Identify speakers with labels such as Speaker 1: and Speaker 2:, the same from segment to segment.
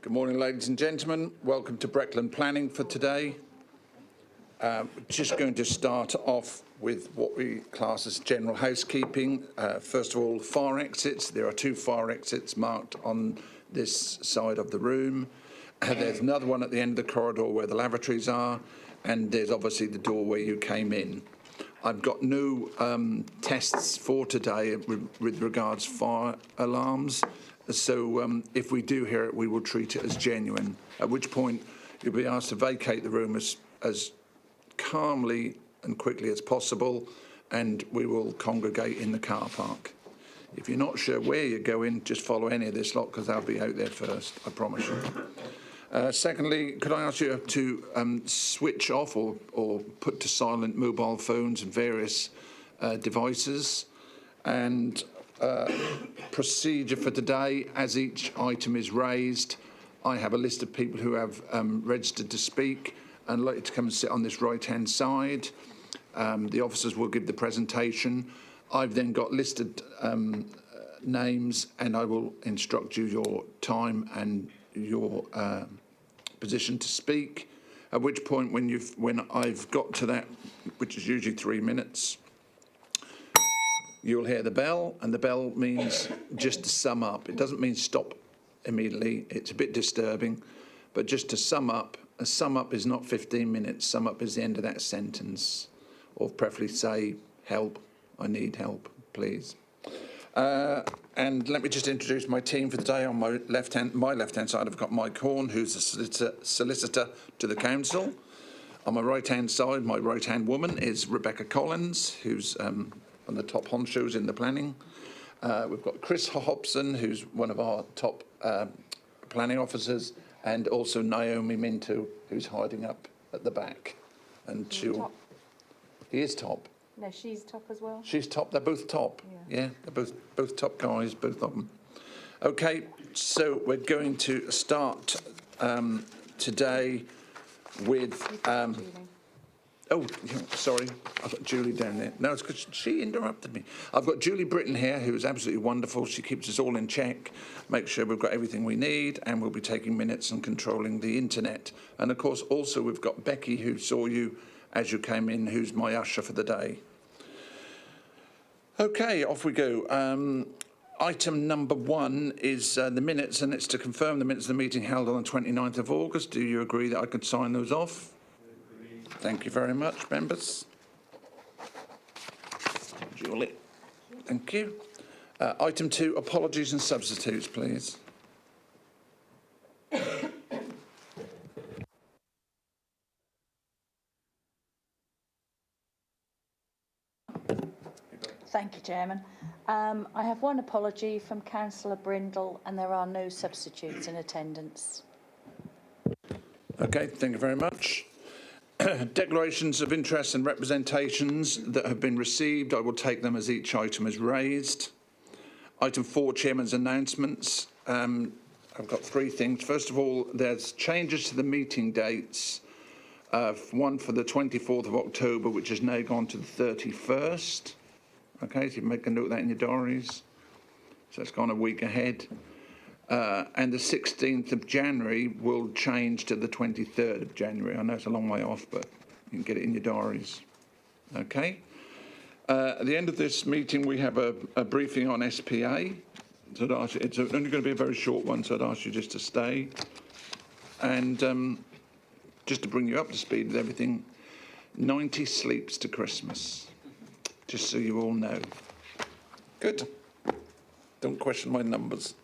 Speaker 1: Good morning, ladies and gentlemen. Welcome to Breckland Planning for today. Just going to start off with what we class as general housekeeping. First of all, fire exits. There are 2 fire exits marked on this side of the room. There's another one at the end of the corridor where the lavatories are, and there's obviously the door where you came in. I've got no tests for today with regards fire alarms. So if we do hear it, we will treat it as genuine, at which point you'll be asked to vacate the room as calmly and quickly as possible, and we will congregate in the car park. If you're not sure where you're going, just follow any of this lot because they'll be out there first, I promise you. Secondly, could I ask you to switch off or put to silent mobile phones and various devices? And procedure for today, as each item is raised, I have a list of people who have registered to speak and like to come and sit on this right-hand side. The officers will give the presentation. I've then got listed names, and I will instruct you your time and your position to speak. At which point, when I've got to that, which is usually 3 minutes, you'll hear the bell, and the bell means just to sum up. It doesn't mean stop immediately. It's a bit disturbing, but just to sum up. A sum up is not 15 minutes. Sum up is the end of that sentence, or preferably say, help, I need help, please. And let me just introduce my team for the day. On my left-hand side, I've got Mike Horn, who's a solicitor to the council. On my right-hand side, my right-hand woman is Rebecca Collins, who's on the top honchos in the planning. We've got Chris Hobson, who's one of our top planning officers, and also Naomi Minto, who's hiding up at the back. And he is top.
Speaker 2: No, she's top as well.
Speaker 1: She's top. They're both top. Yeah, they're both top guys, both of them. Okay, so we're going to start today with. Oh, sorry, I've got Julie down there. No, it's because she interrupted me. I've got Julie Britton here, who's absolutely wonderful. She keeps us all in check, makes sure we've got everything we need, and we'll be taking minutes and controlling the internet. And of course, also we've got Becky, who saw you as you came in, who's my usher for the day. Okay, off we go. Item number 1 is the minutes, and it's to confirm the minutes of the meeting held on the 29th of August. Do you agree that I could sign those off? Thank you very much, members. Julie, thank you. Item 2, apologies and substitutes, please.
Speaker 2: Thank you, Chairman. I have one apology from Councillor Brindle, and there are no substitutes in attendance.
Speaker 1: Okay, thank you very much. Declarations of interest and representations that have been received, I will take them as each item is raised. Item 4, Chairman's announcements. I've got 3 things. First of all, there's changes to the meeting dates. One for the 24th of October, which has now gone to the 31st. Okay, so you make a note of that in your diaries. So it's gone a week ahead. And the 16th of January will change to the 23rd of January. I know it's a long way off, but you can get it in your diaries. Okay. At the end of this meeting, we have a briefing on SPA. So it's only going to be a very short one, so I'd ask you just to stay. And just to bring you up to speed with everything, 90 sleeps to Christmas, just so you all know. Good. Don't question my numbers.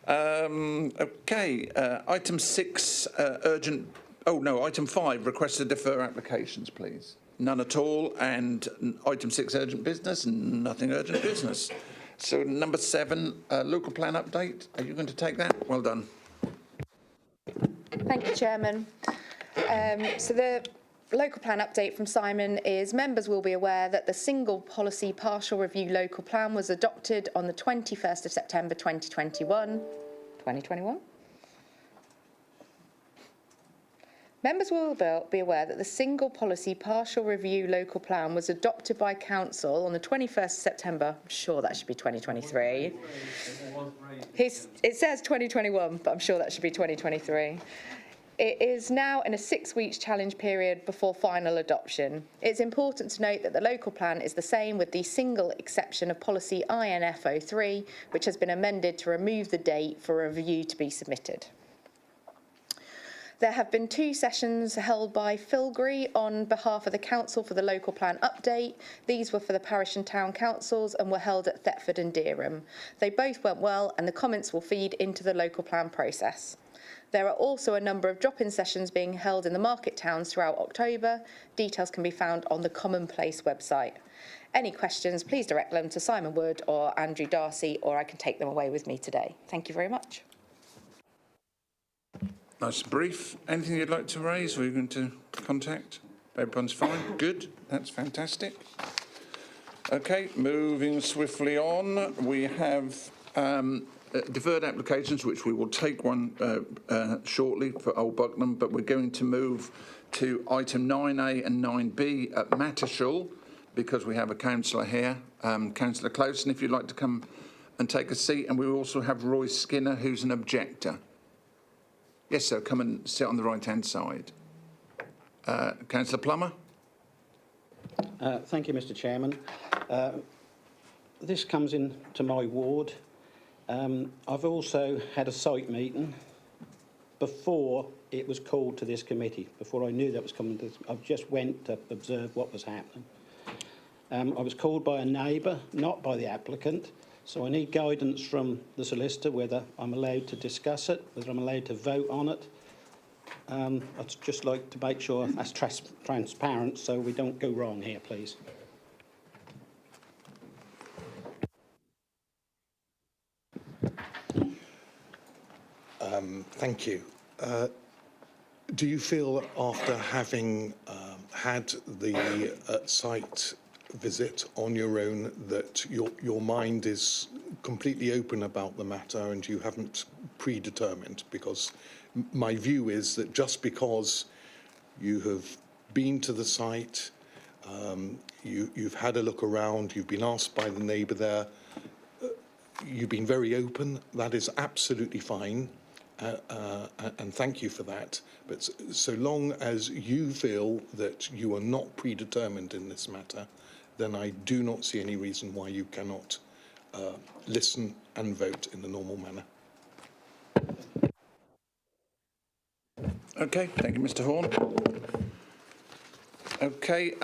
Speaker 1: Okay, item 6, urgent. Oh no, item 5, request to defer applications, please. None at all. And item 6, urgent business, nothing urgent business. So number 7, local plan update. Are you going to take that? Well done.
Speaker 3: Thank you, Chairman. So the local plan update from Simon is members will be aware that the single policy partial review local plan was adopted on the 21st of September 2021. Members will be aware that the single policy partial review local plan was adopted by Council on the 21st of September. I'm sure that should be 2023. It says 2021, but I'm sure that should be 2023. It is now in a 6-week challenge period before final adoption. It's important to note that the local plan is the same with the single exception of policy INF03, which has been amended to remove the date for a review to be submitted. There have been 2 sessions held by Filgree on behalf of the Council for the local plan update. These were for the parish and town councils and were held at Thetford and Dereham. They both went well and the comments will feed into the local plan process. There are also a number of drop-in sessions being held in the market towns throughout October. Details can be found on the Commonplace website. Any questions, please direct them to Simon Wood or Andrew Darcy, or I can take them away with me today. Thank you very much.
Speaker 1: Nice and brief. Anything you'd like to raise or you're going to contact? Everyone's fine? Good. That's fantastic. Okay, moving swiftly on. We have deferred applications, which we will take one shortly for Old Buckingham, but we're going to move to item 9A and 9B at Mattershall because we have a councillor here. Councillor Closen, if you'd like to come and take a seat. And we also have Roy Skinner, who's an objector. Yes, sir, come and sit on the right-hand side. Councillor Plummer?
Speaker 4: Thank you, Mr Chairman. This comes into my ward. I've also had a site meeting before it was called to this committee, before I knew that was coming to this. I just went to observe what was happening. I was called by a neighbour, not by the applicant. So I need guidance from the solicitor whether I'm allowed to discuss it, whether I'm allowed to vote on it. I'd just like to make sure that's transparent so we don't go wrong here, please.
Speaker 5: Thank you. Do you feel after having had the site visit on your own that your mind is completely open about the matter and you haven't predetermined? Because my view is that just because you have been to the site, you've had a look around, you've been asked by the neighbour there, you've been very open, that is absolutely fine. And thank you for that. But so long as you feel that you are not predetermined in this matter, then I do not see any reason why you cannot listen and vote in the normal manner.
Speaker 1: Okay, thank you, Mr Horn. Okay,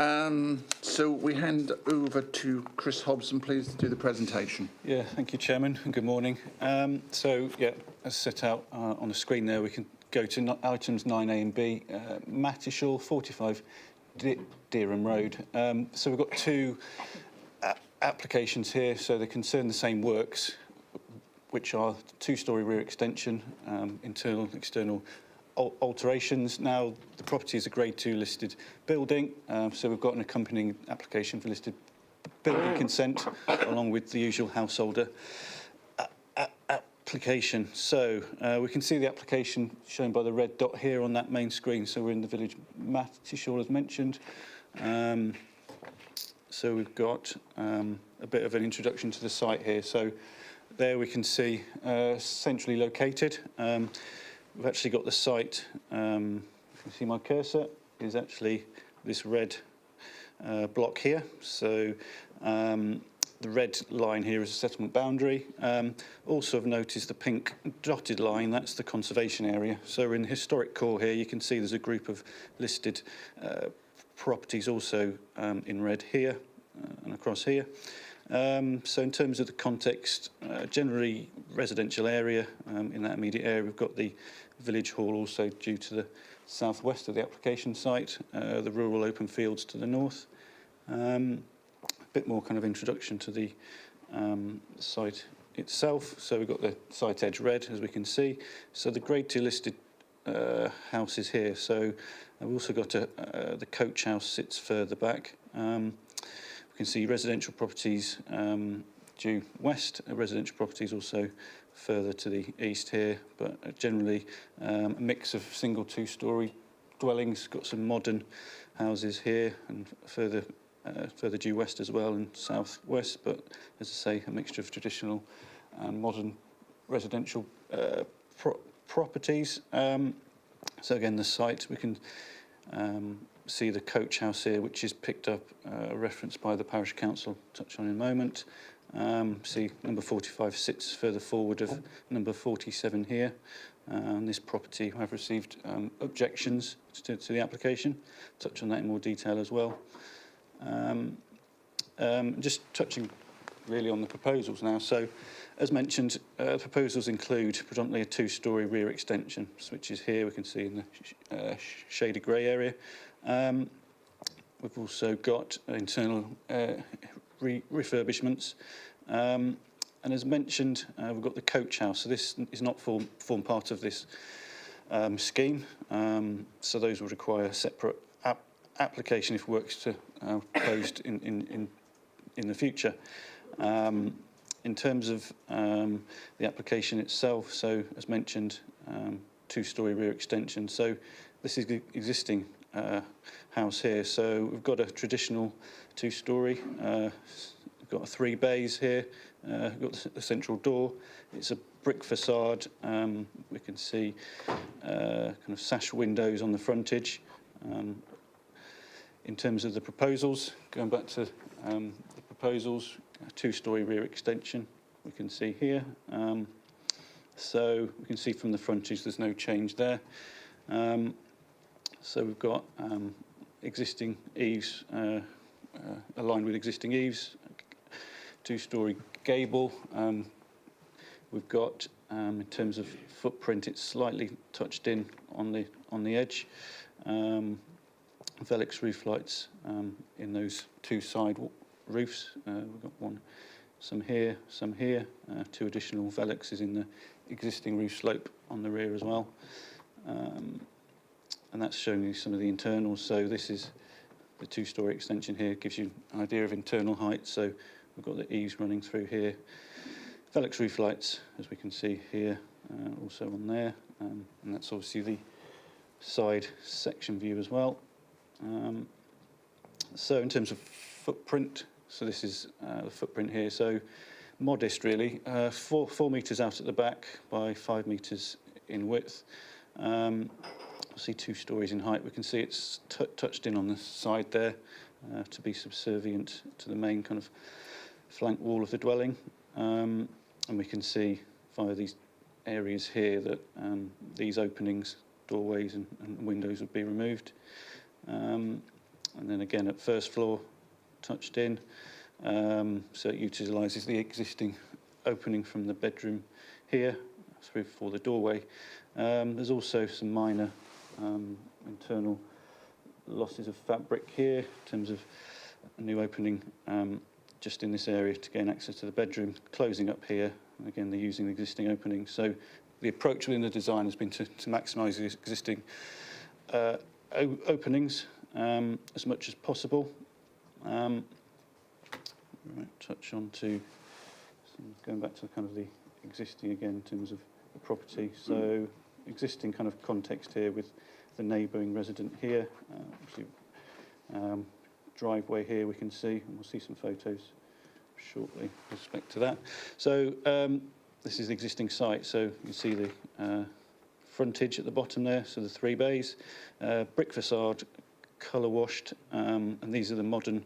Speaker 1: so we hand over to Chris Hobson, please, to do the presentation.
Speaker 6: Yeah, thank you, Chairman, and good morning. As set out on the screen there, we can go to items 9A and B. Mattershall, 45 Dereham Road. So we've got 2 applications here, so they concern the same works, which are 2-storey rear extension, internal, external alterations. Now, the property is a Grade 2 listed building, so we've got an accompanying application for listed building consent, along with the usual householder application. So we can see the application shown by the red dot here on that main screen. So we're in the village Mattershall, as mentioned. So we've got a bit of an introduction to the site here. So there we can see centrally located. We've actually got the site, if you can see my cursor, is actually this red block here. So the red line here is a settlement boundary. Also of note is the pink dotted line, that's the conservation area. So in the historic core here, you can see there's a group of listed properties also in red here and across here. So in terms of the context, generally residential area, in that immediate area we've got the village hall also due to the southwest of the application site, the rural open fields to the north. A bit more kind of introduction to the site itself. So we've got the site edge red, as we can see. So the Grade 2 listed house is here. So we've also got the coach house sits further back. We can see residential properties due west, residential properties also further to the east here, but generally a mix of single 2-storey dwellings. Got some modern houses here and further due west as well and south west, but as I say, a mixture of traditional and modern residential properties. So again, the site, we can see the coach house here, which is picked up, referenced by the parish council, touch on in a moment. See number 45 sits further forward of number 47 here. And this property, I've received objections to the application. Touch on that in more detail as well. Just touching really on the proposals now. So, as mentioned, proposals include predominantly a two-storey rear extension, which is here we can see in the shaded grey area. We've also got internal refurbishments. And as mentioned, we've got the coach house. So this is not form part of this scheme. So those would require a separate application if works to closed in the future. In terms of the application itself, so as mentioned, two-storey rear extension. So this is the existing house here. So we've got a traditional two-storey. We've got 3 bays here. We've got the central door. It's a brick facade. We can see kind of sash windows on the frontage. In terms of the proposals, going back to the proposals, a two-storey rear extension we can see here. So we can see from the frontage there's no change there. So we've got existing eaves, aligned with existing eaves, two-storey gable. We've got, in terms of footprint, it's slightly touched in on the edge. Velux roof lights in those 2 side roofs. We've got some here, 2 additional Veluxes in the existing roof slope on the rear as well. And that's showing you some of the internals. So this is the two-storey extension here, gives you an idea of internal height. So we've got the eaves running through here. Velux roof lights, as we can see here, also on there. And that's obviously the side section view as well. So in terms of footprint, so this is the footprint here. So modest really, 4 metres out at the back by 5 metres in width. See 2 stories in height. We can see it's touched in on the side there to be subservient to the main kind of flank wall of the dwelling. And we can see via these areas here that these openings, doorways and windows would be removed. And then again at first floor, touched in. So it utilises the existing opening from the bedroom here through for the doorway. There's also some minor internal losses of fabric here in terms of a new opening just in this area to gain access to the bedroom, closing up here. And again, they're using the existing opening. So the approach within the design has been to maximise the existing openings as much as possible. Right, touch on to going back to kind of the existing again in terms of the property. So existing kind of context here with the neighbouring resident here. Driveway here we can see, and we'll see some photos shortly with respect to that. So this is the existing site. So you can see the frontage at the bottom there. So the 3 bays, brick facade, colour washed, and these are the modern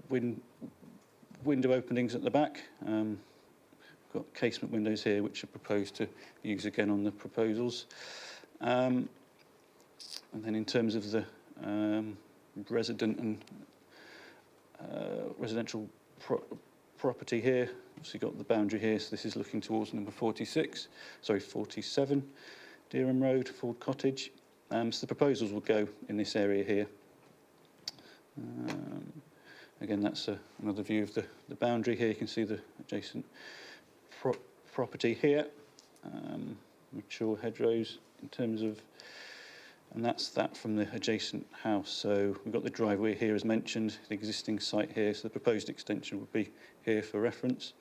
Speaker 6: window openings at the back. Got casement windows here, which are proposed to use again on the proposals. And then in terms of the resident and residential property here, obviously got the boundary here, so this is looking towards number 47, Dereham Road, Ford Cottage. So the proposals will go in this area here. Again, that's another view of the boundary here. You can see the adjacent property here. Mature hedgerows in terms of, and that's that from the adjacent house. So we've got the driveway here as mentioned, the existing site here, so the proposed extension would be here for reference.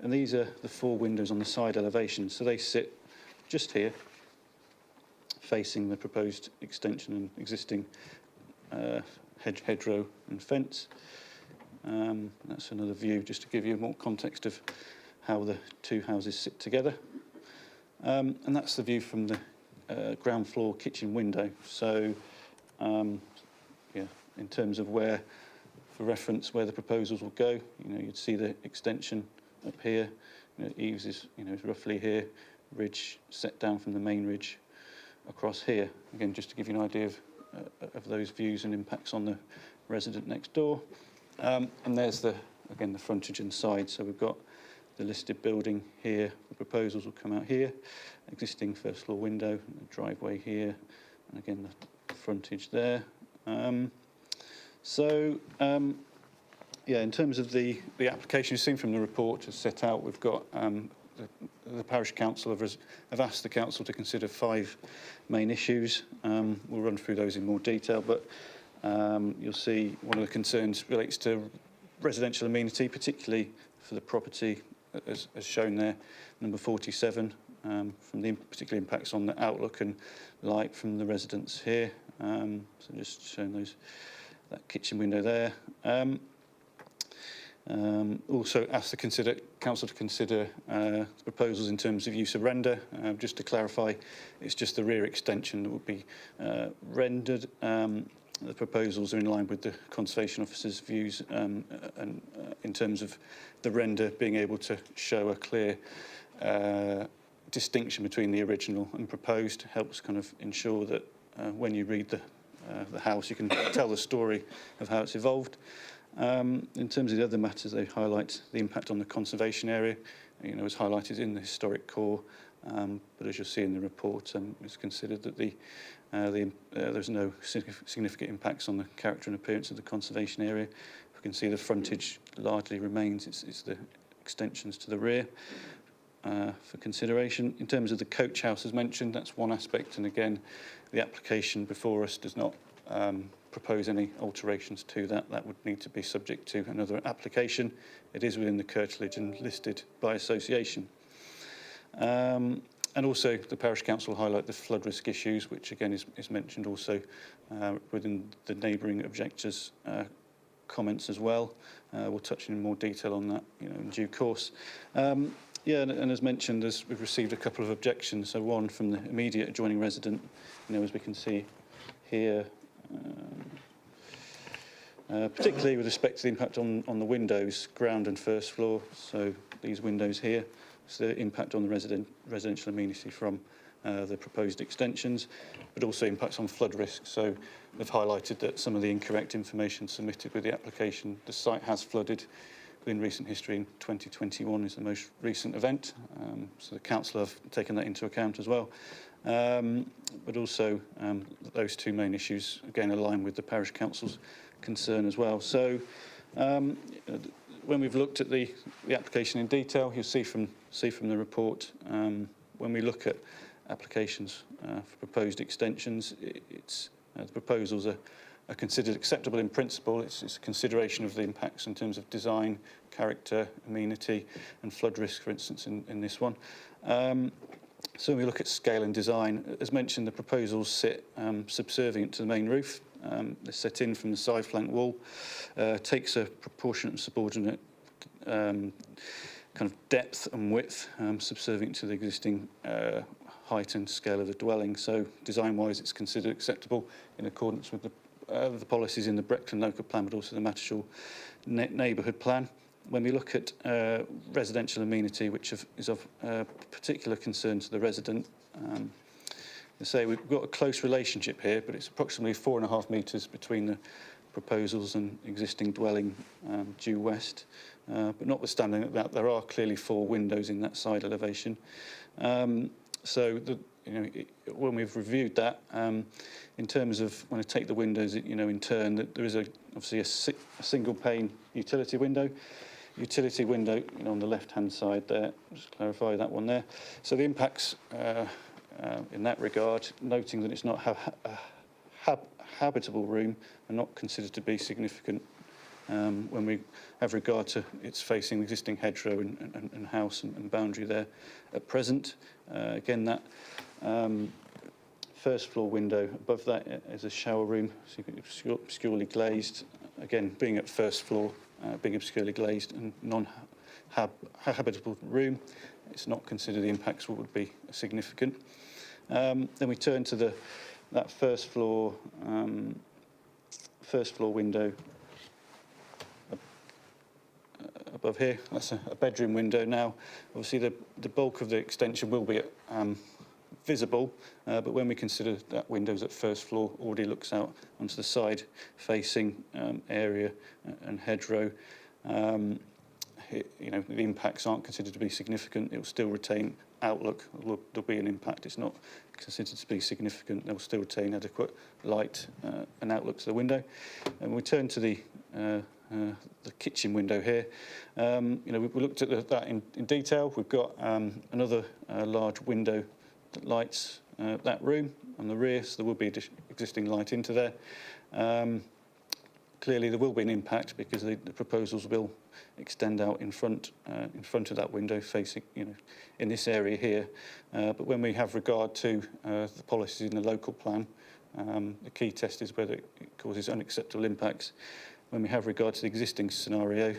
Speaker 6: And these are the 4 windows on the side elevation, so they sit just here, facing the proposed extension and existing hedgerow and fence. That's another view just to give you more context of how the two houses sit together. And that's the view from the ground floor kitchen window. So, yeah, in terms of where, for reference, where the proposals will go, you'd see the extension up here. Eaves is, is roughly here, ridge set down from the main ridge across here. Again, just to give you an idea of those views and impacts on the resident next door. And there's again the frontage and side. So we've got the listed building here. The proposals will come out here. Existing first floor window, and the driveway here, and again the frontage there. Yeah, in terms of the application you've seen from the report as set out, we've got the parish council have asked the council to consider 5 main issues. We'll run through those in more detail, but you'll see one of the concerns relates to residential amenity, particularly for the property as shown there, number 47, from the particular impacts on the outlook and light from the residents here. So just showing that kitchen window there. Also asked the council to consider proposals in terms of use of render. Just to clarify, it's just the rear extension that will be rendered. The proposals are in line with the Conservation Officer's views and in terms of the render being able to show a clear distinction between the original and proposed. Helps kind of ensure that when you read the house, you can tell the story of how it's evolved. In terms of the other matters, they highlight the impact on the conservation area. As highlighted in the historic core, but as you'll see in the report, it's considered that there's no significant impacts on the character and appearance of the conservation area. We can see the frontage largely remains. It's the extensions to the rear for consideration. In terms of the coach house, as mentioned, that's one aspect, and again, the application before us does not propose any alterations to that. That would need to be subject to another application. It is within the curtilage and listed by association. And also the parish council highlight the flood risk issues, which again is mentioned also within the neighbouring objectors' comments as well. We'll touch in more detail on that in due course. Yeah, and as mentioned, we've received a couple of objections. So one from the immediate adjoining resident, as we can see here, particularly with respect to the impact on the windows, ground and first floor. So these windows here, so the impact on the residential amenity from the proposed extensions, but also impacts on flood risk. So they've highlighted that some of the incorrect information submitted with the application, the site has flooded in recent history. In 2021 is the most recent event, so the council have taken that into account as well. But also those two main issues again align with the parish council's concern as well. So when we've looked at the application in detail, you'll see from the report, when we look at applications for proposed extensions, the proposals are considered acceptable in principle. It's a consideration of the impacts in terms of design, character, amenity and flood risk, for instance, in this one. So when we look at scale and design, as mentioned, the proposals sit subservient to the main roof. They're set in from the side flank wall, takes a proportionate and subordinate kind of depth and width, subservient to the existing height and scale of the dwelling. So design-wise, it's considered acceptable in accordance with the policies in the Breckland local plan, but also the Mattershall neighbourhood plan. When we look at residential amenity, which is of particular concern to the resident, say we've got a close relationship here, but it's approximately 4.5 metres between the proposals and existing dwelling due west. But notwithstanding that, there are clearly 4 windows in that side elevation. So when we've reviewed that, in terms of when I take the windows, in turn, that there is obviously a single pane utility window. Utility window, on the left-hand side there. Just clarify that one there. So the impacts in that regard, noting that it's not a habitable room, are not considered to be significant when we have regard to its facing the existing hedgerow and house and boundary there at present. Again, that first floor window. Above that is a shower room, so obscurely glazed. Again, being at first floor, being obscurely glazed and non-habitable room, it's not considered the impacts would be significant. Then we turn to that first floor window above here. That's a bedroom window. Now, obviously, the bulk of the extension will be visible, but when we consider that windows at first floor already looks out onto the side facing area and hedgerow, the impacts aren't considered to be significant. It will still retain outlook. There'll be an impact. It's not considered to be significant. They'll still retain adequate light and outlook to the window. And we turn to the kitchen window here. We looked at that in detail. We've got another large window that lights that room on the rear, so there will be existing light into there. Clearly, there will be an impact because the proposals will extend out in front of that window, facing in this area here. But when we have regard to the policies in the local plan, the key test is whether it causes unacceptable impacts. When we have regard to the existing scenario,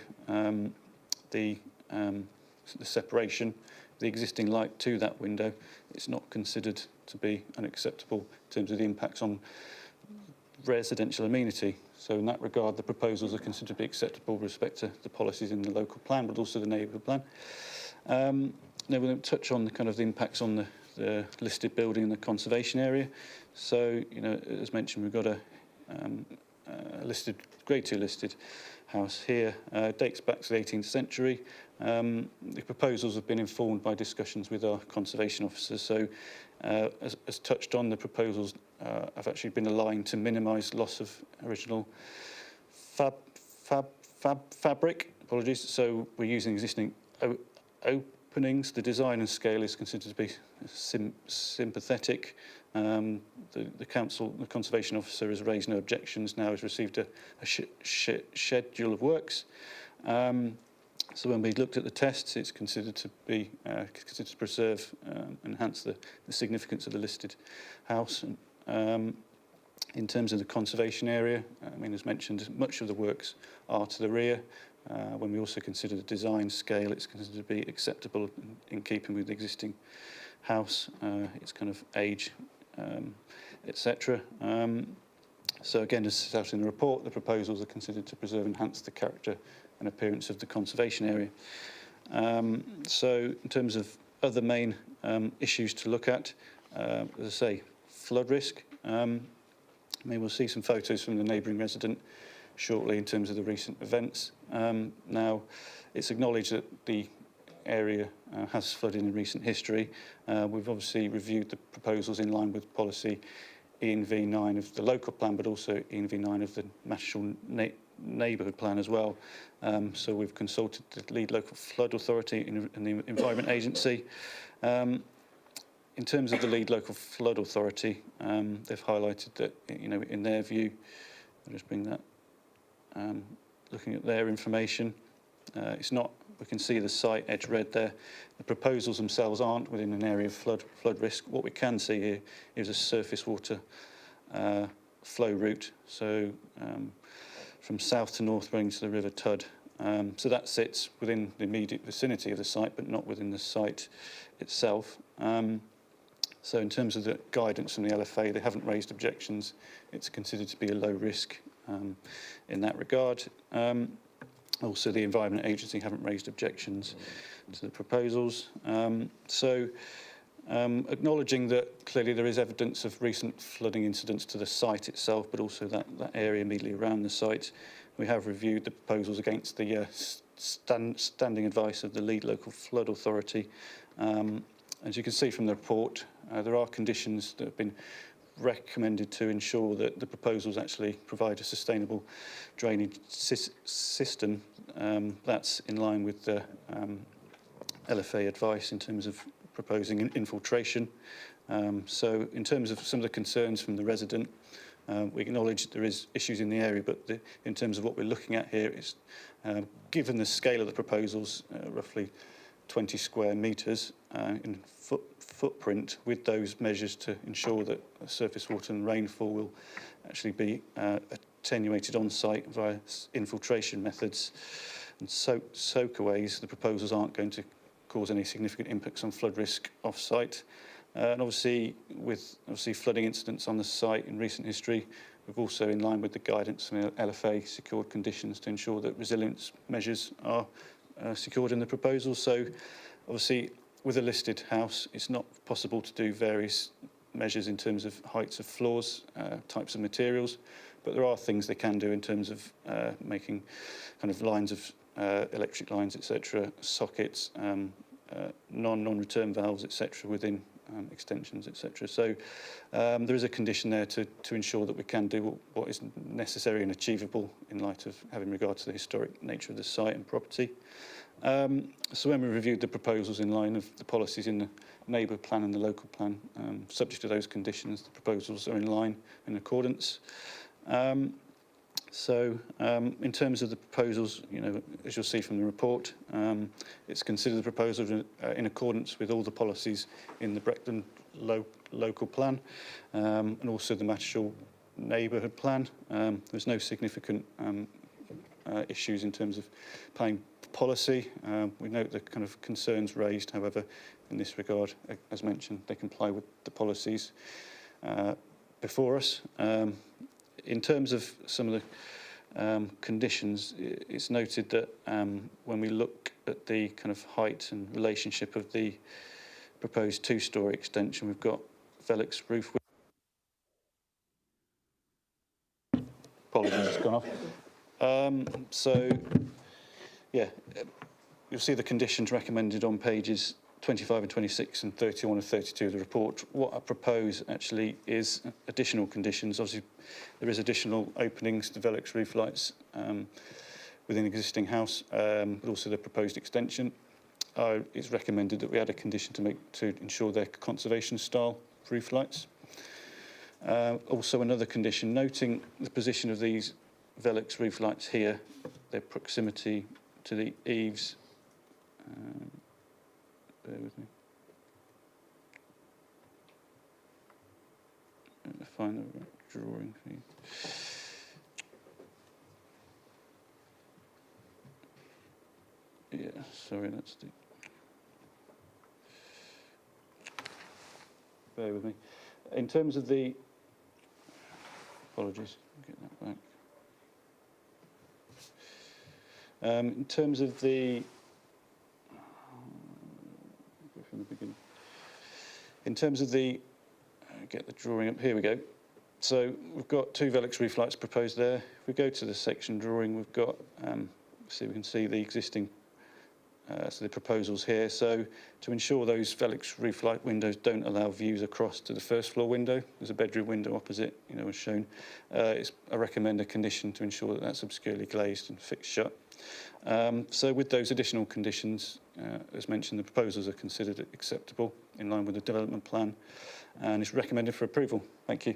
Speaker 6: the separation, the existing light to that window, it's not considered to be unacceptable in terms of the impacts on residential amenity. So in that regard, the proposals are considered to be acceptable with respect to the policies in the local plan, but also the neighbourhood plan. Now we'll touch on the impacts on the listed building and the conservation area. So, as mentioned, we've got a Grade 2 listed house here. Dates back to the 18th century. The proposals have been informed by discussions with our conservation officers. So, as touched on, the proposals have actually been aligned to minimise loss of original fabric. Apologies. So we're using existing openings. The design and scale is considered to be sympathetic. The conservation officer has raised no objections. Now has received a schedule of works. So when we looked at the tests, it's considered to be considered to preserve, enhance the significance of the listed house. In terms of the conservation area, as mentioned, much of the works are to the rear. When we also consider the design scale, it's considered to be acceptable in keeping with the existing house, its kind of age, etc. So again, as set out in the report, the proposals are considered to preserve and enhance the character and appearance of the conservation area. So in terms of other main issues to look at, as I say, flood risk. We'll see some photos from the neighbouring resident shortly in terms of the recent events. Now, it's acknowledged that the area has flooded in recent history. We've obviously reviewed the proposals in line with policy ENV9 of the local plan, but also ENV9 of the national neighbourhood plan as well. So we've consulted the lead local flood authority and the Environment Agency. In terms of the lead local flood authority, they've highlighted that, in their view, I'll just bring that, looking at their information, it's not, we can see the site edge red there. The proposals themselves aren't within an area of flood risk. What we can see here is a surface water flow route, so from south to north running to the River Tud. So that sits within the immediate vicinity of the site, but not within the site itself. So in terms of the guidance from the LFA, they haven't raised objections. It's considered to be a low risk in that regard. Also, the Environment Agency haven't raised objections to the proposals. Acknowledging that clearly there is evidence of recent flooding incidents to the site itself, but also that area immediately around the site, we have reviewed the proposals against the standing advice of the lead local flood authority. As you can see from the report, there are conditions that have been recommended to ensure that the proposals actually provide a sustainable drainage system. That's in line with the LFA advice in terms of proposing infiltration. So in terms of some of the concerns from the resident, we acknowledge there is issues in the area, but in terms of what we're looking at here is, given the scale of the proposals, roughly 20 square metres in footprint with those measures to ensure that surface water and rainfall will actually be attenuated on site via infiltration methods and soakaways. The proposals aren't going to cause any significant impacts on flood risk off site. And obviously, with flooding incidents on the site in recent history, we've also, in line with the guidance from the LFA, secured conditions to ensure that resilience measures are secured in the proposal. So, obviously, with a listed house, it's not possible to do various measures in terms of heights of floors, types of materials, but there are things they can do in terms of making kind of lines of electric lines, etc., sockets, non-return valves, etc., within extensions, etc. So there is a condition there to ensure that we can do what is necessary and achievable in light of having regard to the historic nature of the site and property. So when we reviewed the proposals in line of the policies in the neighbour plan and the local plan, subject to those conditions, the proposals are in line, in accordance. So in terms of the proposals, you know, as you'll see from the report, it's considered the proposal in accordance with all the policies in the Breckland local plan and also the Matchall neighbourhood plan. There's no significant issues in terms of planning policy. We note the kind of concerns raised, however, in this regard, as mentioned, they comply with the policies before us. In terms of some of the conditions, it's noted that when we look at the kind of height and relationship of the proposed two-storey extension, we've got Velux roof. Apologies, it's gone off. So, yeah, you'll see the conditions recommended on pages 25 and 26 and 31 and 32 of the report. What I propose actually is additional conditions. Obviously, there is additional openings to Velux roof lights within the existing house, but also the proposed extension. It's recommended that we add a condition to ensure they're conservation style roof lights. Also, another condition, noting the position of these Velux roof lights here, their proximity to the eaves. Bear with me. Find the right drawing for you. Yeah, sorry, that's the. Bear with me. In terms of the. Apologies, get that back. In terms of the. From the beginning. In terms of the, get the drawing up, here we go. So we've got two Velux roof lights proposed there. If we go to the section drawing, we've got, we can see the existing, so the proposals here. So to ensure those Velux roof light windows don't allow views across to the first floor window, there's a bedroom window opposite, you know, as shown. I recommend a condition to ensure that that's obscurely glazed and fixed shut. So with those additional conditions, as mentioned, the proposals are considered acceptable in line with the development plan and is recommended for approval. Thank you.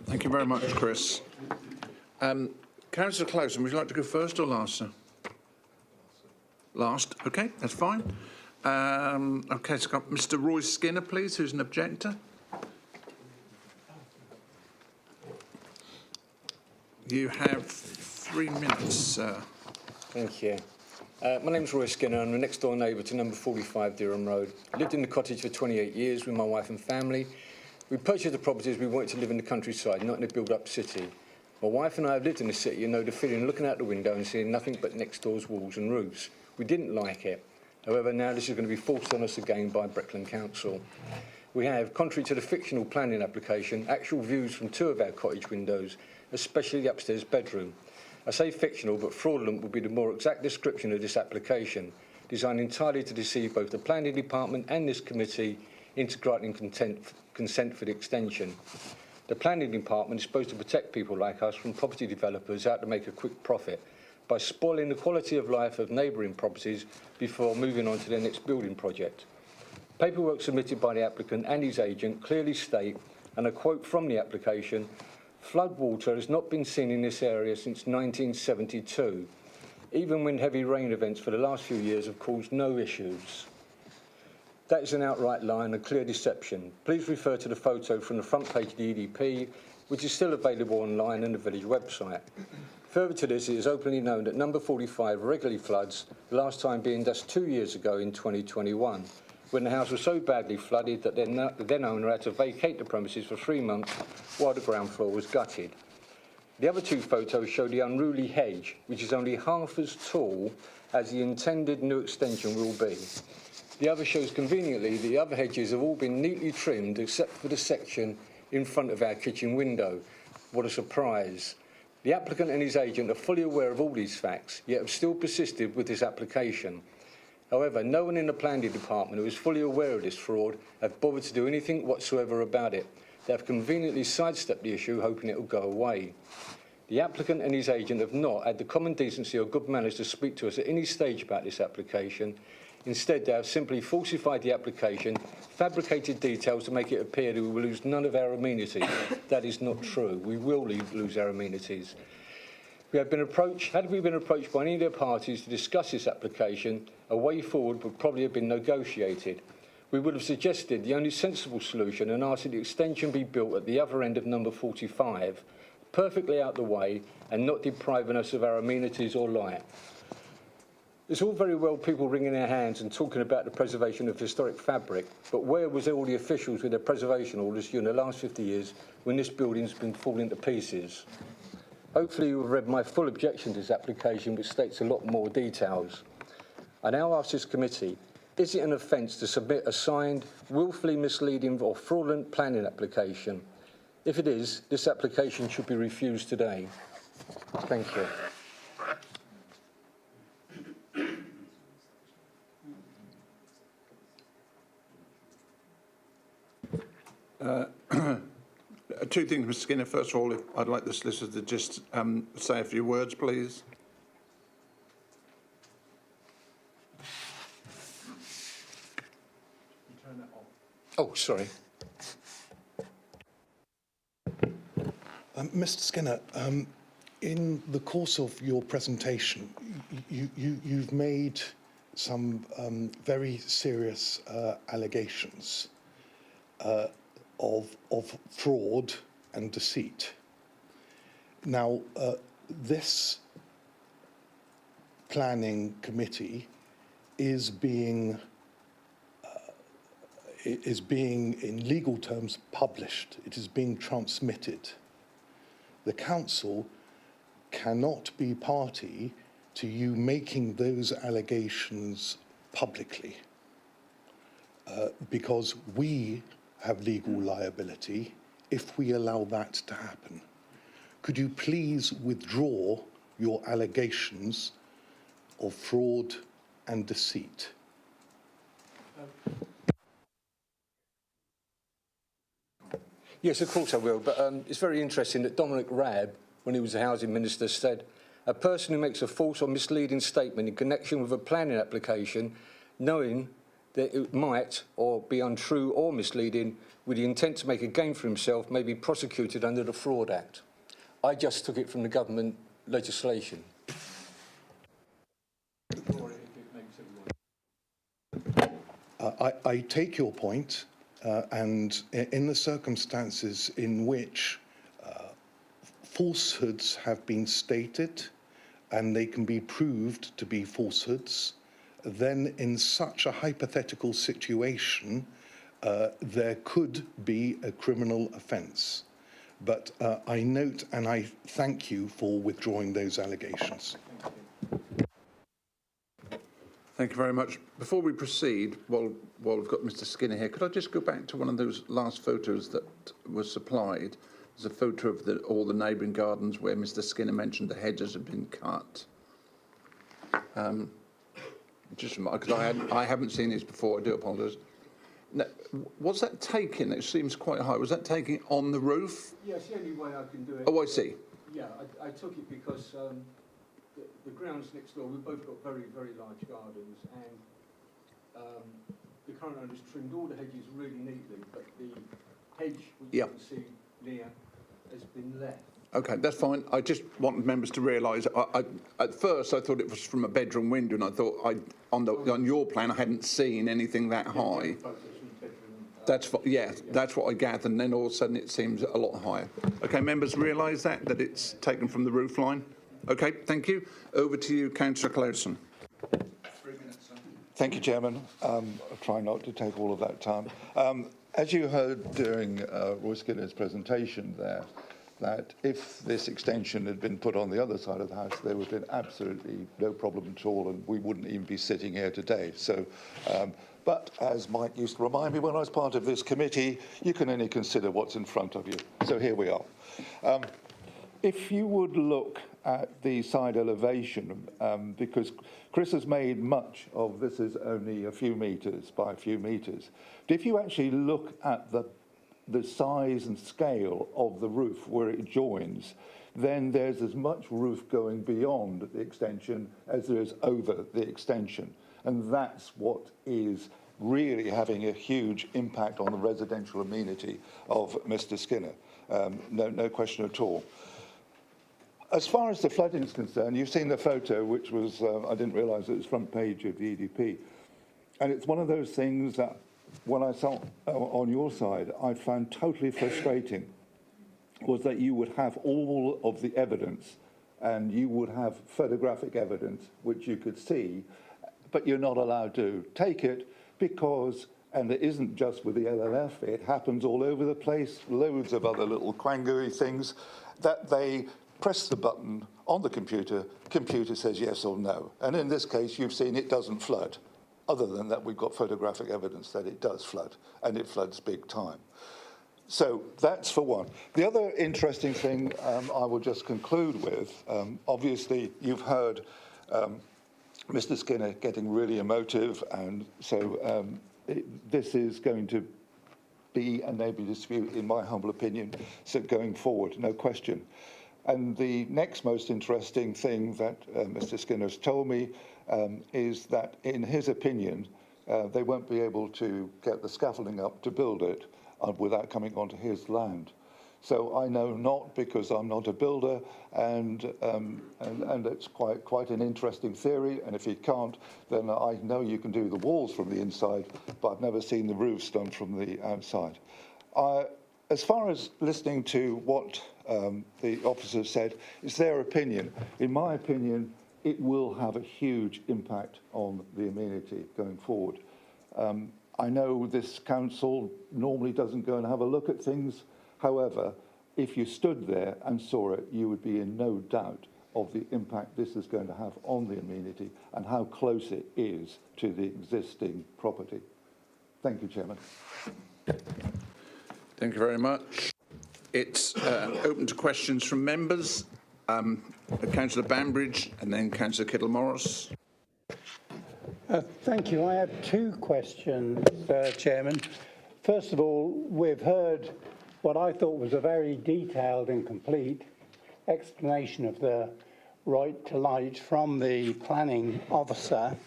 Speaker 1: Thank you very much, Chris. Councillor Clowson, would you like to go first or last, sir? Last, okay, that's fine. Okay, so got Mr. Roy Skinner, please, who's an objector. You have 3 minutes, sir.
Speaker 7: Thank you. My name's Roy Skinner. I'm the next door neighbour to number 45 Durham Road. Lived in the cottage for 28 years with my wife and family. We purchased the properties we wanted to live in the countryside, not in a built-up city. My wife and I have lived in the city and know the feeling of looking out the window and seeing nothing but next door's walls and roofs. We didn't like it. However, now this is going to be forced on us again by Breckland Council. We have, contrary to the fictional planning application, actual views from 2 of our cottage windows, especially the upstairs bedroom. I say fictional, but fraudulent would be the more exact description of this application, designed entirely to deceive both the planning department and this committee into granting consent for the extension. The planning department is supposed to protect people like us from property developers out to make a quick profit by spoiling the quality of life of neighbouring properties before moving on to their next building project. Paperwork submitted by the applicant and his agent clearly state, and a quote from the application, "Flood water has not been seen in this area since 1972. even when heavy rain events for the last few years have caused no issues. That is an outright lie and a clear deception. Please refer to the photo from the front page of the EDP, which is still available online on the village website. Further to this, it is openly known that number 45 regularly floods, the last time being just 2 years ago in 2021, when the house was so badly flooded that the then owner had to vacate the premises for 3 months while the ground floor was gutted. The other two photos show the unruly hedge, which is only half as tall as the intended new extension will be. The other shows conveniently the other hedges have all been neatly trimmed except for the section in front of our kitchen window. What a surprise. The applicant and his agent are fully aware of all these facts, yet have still persisted with this application. However, no one in the planning department who is fully aware of this fraud have bothered to do anything whatsoever about it. They have conveniently sidestepped the issue, hoping it will go away. The applicant and his agent have not had the common decency or good manners to speak to us at any stage about this application. Instead, they have simply falsified the application, fabricated details to make it appear that we will lose none of our amenities. That is not true. We will lose our amenities. Had we been approached by any of the parties to discuss this application, a way forward would probably have been negotiated. We would have suggested the only sensible solution and asked that the extension be built at the other end of number 45, perfectly out the way and not depriving us of our amenities or light. It's all very well people wringing their hands and talking about the preservation of historic fabric, but where was all the officials with their preservation orders during the last 50 years when this building's been falling to pieces? Hopefully you have read my full objection to this application, which states a lot more details. I now ask this committee, is it an offence to submit a signed, willfully misleading or fraudulent planning application? If it is, this application should be refused today. Thank you.
Speaker 1: Two things, Mr Skinner. First of all, I'd like the solicitor to just say a few words, please.
Speaker 7: Oh, sorry.
Speaker 5: Mr Skinner, in the course of your presentation, you've made some very serious allegations of fraud and deceit. Now, this planning committee is being, in legal terms, published. It is being transmitted. The council cannot be party to you making those allegations publicly because we have legal liability if we allow that to happen. Could you please withdraw your allegations of fraud and deceit?
Speaker 7: Yes, of course I will, but it's very interesting that Dominic Raab, when he was the Housing Minister, said, a person who makes a false or misleading statement in connection with a planning application, knowing that it might or be untrue or misleading with the intent to make a gain for himself may be prosecuted under the Fraud Act. I just took it from the government legislation.
Speaker 5: I take your point, and in the circumstances in which falsehoods have been stated and they can be proved to be falsehoods, then in such a hypothetical situation, there could be a criminal offence. But I note and I thank you for withdrawing those allegations.
Speaker 1: Thank you very much. Before we proceed, while we've got Mr Skinner here, could I just go back to one of those last photos that was supplied? There's a photo of all the neighbouring gardens where Mr Skinner mentioned the hedges have been cut. Just because I haven't seen this before, I do apologise. Now, was that taken? It seems quite high. Was that taken on the roof?
Speaker 7: Yeah, it's the only way I can do it.
Speaker 1: Oh, I see.
Speaker 7: Yeah, I took it because the grounds next door, we've both got very, very large gardens, and the current owner's trimmed all the hedges really neatly, but the hedge, which you can see near, has been left.
Speaker 1: Okay, that's fine. I just want members to realise. At first, I thought it was from a bedroom window, and I thought on your plan I hadn't seen anything that high. That's what I gathered. And then all of a sudden it seems a lot higher. Okay, members realise that it's taken from the roof line. Okay, thank you. Over to you, Councillor Clausen. 3 minutes, sir.
Speaker 8: Thank you, Chairman. I'll try not to take all of that time. As you heard during Roy Skinner's presentation there, that if this extension had been put on the other side of the house, there would have been absolutely no problem at all, and we wouldn't even be sitting here today. So, but as Mike used to remind me when I was part of this committee, you can only consider what's in front of you. So here we are. If you would look at the side elevation, because Chris has made much of this is only a few metres by a few metres. But if you actually look at the size and scale of the roof where it joins, then there's as much roof going beyond the extension as there is over the extension. And that's what is really having a huge impact on the residential amenity of Mr. Skinner. No question at all. As far as the flooding is concerned, you've seen the photo, which was, I didn't realise it was front page of the EDP. And it's one of those things that when I saw on your side, I found totally frustrating, was that you would have all of the evidence and you would have photographic evidence which you could see, but you're not allowed to take it because, and it isn't just with the LLF, it happens all over the place, loads of other little quangooey things, that they press the button on the computer says yes or no. And in this case, you've seen it doesn't flood. Other than that, we've got photographic evidence that it does flood, and it floods big time. So that's for one. The other interesting thing I will just conclude with, obviously you've heard Mr. Skinner getting really emotive, and so this is going to be a neighbourly dispute, in my humble opinion, so going forward, no question. And the next most interesting thing that Mr. Skinner has told me is that, in his opinion, they won't be able to get the scaffolding up to build it without coming onto his land. So I know not, because I'm not a builder, and it's quite an interesting theory. And if he can't, then I know you can do the walls from the inside, but I've never seen the roofs done from the outside. As far as listening to what the officers said, it's their opinion. In my opinion, it will have a huge impact on the amenity going forward. I know this council normally doesn't go and have a look at things. However, if you stood there and saw it, you would be in no doubt of the impact this is going to have on the amenity and how close it is to the existing property. Thank you, Chairman.
Speaker 1: Thank you very much. It's open to questions from members. Councillor Banbridge and then Councillor Kittle-Morris.
Speaker 9: Thank you. I have two questions, Chairman. First of all, we've heard what I thought was a very detailed and complete explanation of the right to light from the planning officer,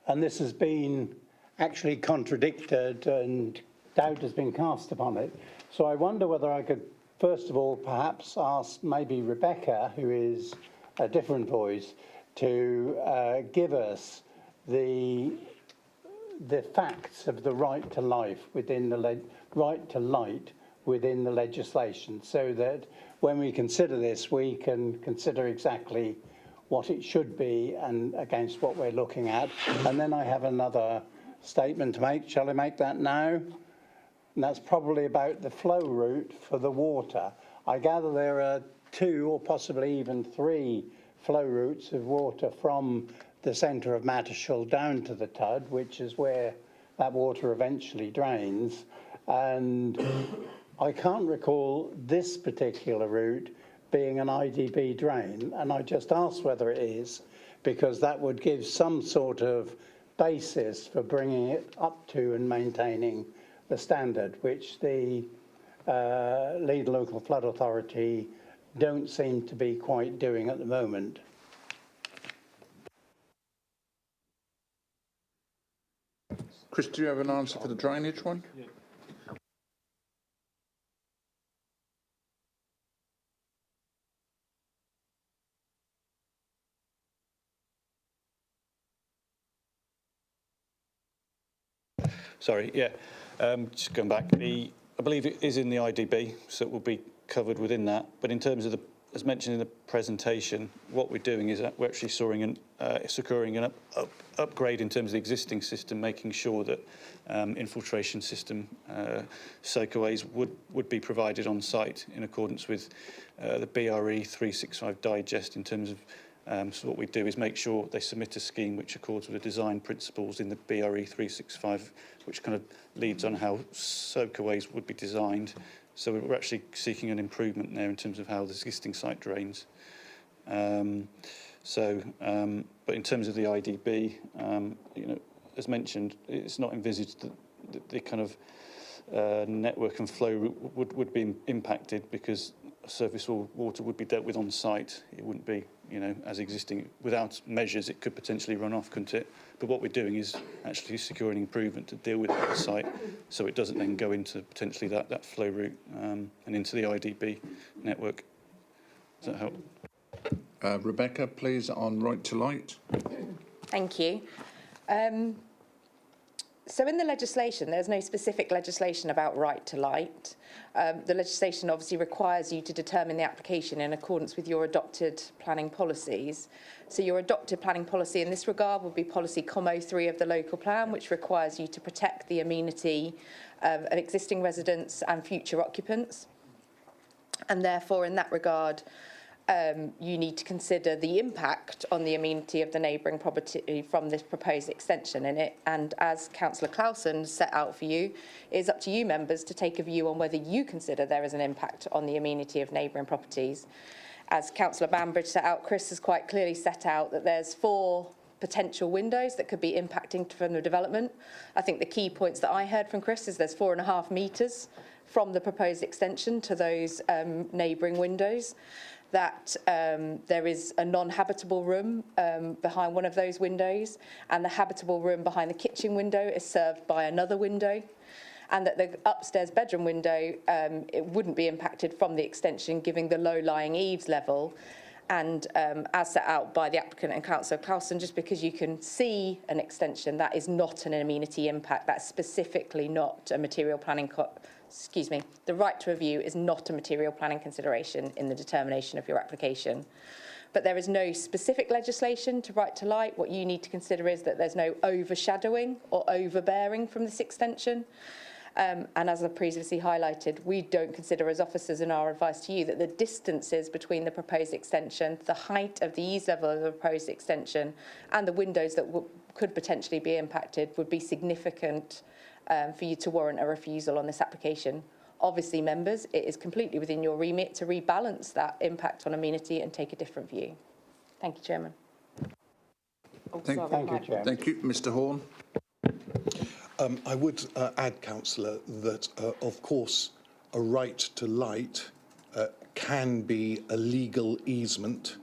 Speaker 9: and this has been actually contradicted and doubt has been cast upon it. So I wonder whether I could, first of all, perhaps ask maybe Rebecca, who is a different voice, to give us the facts of the right to life within the right to light within the legislation, so that when we consider this, we can consider exactly what it should be and against what we're looking at. And then I have another statement to make. Shall I make that now? And that's probably about the flow route for the water. I gather there are 2 or possibly even 3 flow routes of water from the centre of Mattershall down to the Tud, which is where that water eventually drains. And I can't recall this particular route being an IDB drain, and I just asked whether it is, because that would give some sort of basis for bringing it up to and maintaining the standard, which the Leeds Local Flood Authority don't seem to be quite doing at the moment.
Speaker 1: Chris, do you have an answer for the drainage one?
Speaker 6: Yeah. Sorry, yeah. Just going back, I believe it is in the IDB, so it will be covered within that. But in terms of as mentioned in the presentation, what we're doing is that we're actually securing an upgrade in terms of the existing system, making sure that infiltration system soakaways would be provided on site in accordance with the BRE 365 digest in terms of so what we do is make sure they submit a scheme which accords with the design principles in the BRE 365, which kind of leads on how soakaways would be designed. So we're actually seeking an improvement there in terms of how the existing site drains. But in terms of the IDB, you know, as mentioned, it's not envisaged that the kind of network and flow route would be impacted because surface water would be dealt with on site. It wouldn't be, you know, as existing. Without measures, it could potentially run off, couldn't it? But what we're doing is actually securing improvement to deal with it at the site, so it doesn't then go into potentially that flow route and into the IDB network. Does that help?
Speaker 1: Rebecca, please, on right to light.
Speaker 3: Thank you. So in the legislation, there's no specific legislation about right to light. The legislation obviously requires you to determine the application in accordance with your adopted planning policies. So your adopted planning policy in this regard would be policy COM03 of the local plan, which requires you to protect the amenity of existing residents and future occupants. And therefore, in that regard, you need to consider the impact on the amenity of the neighbouring property from this proposed extension in it. And as Councillor Clausen set out for you, it is up to you members to take a view on whether you consider there is an impact on the amenity of neighbouring properties. As Councillor Bambridge set out, Chris has quite clearly set out that there's 4 potential windows that could be impacting from the development. I think the key points that I heard from Chris is there's 4.5 metres from the proposed extension to those neighbouring windows. That there is a non-habitable room behind one of those windows, and the habitable room behind the kitchen window is served by another window, and that the upstairs bedroom window, it wouldn't be impacted from the extension, given the low-lying eaves level. And as set out by the applicant and Councillor Clausen, just because you can see an extension, that is not an amenity impact. That's specifically not a material planning the right to review is not a material planning consideration in the determination of your application. But there is no specific legislation to right to light. What you need to consider is that there's no overshadowing or overbearing from this extension. And as I previously highlighted, we don't consider as officers in our advice to you that the distances between the proposed extension, the height of the eaves level of the proposed extension, and the windows that could potentially be impacted would be significant for you to warrant a refusal on this application. Obviously, members, it is completely within your remit to rebalance that impact on amenity and take a different view. Thank you, Chairman.
Speaker 1: Thank
Speaker 9: you, Chairman.
Speaker 1: Thank you. Mr. Horn.
Speaker 5: I would add, Councillor, that of course a right to light can be a legal easement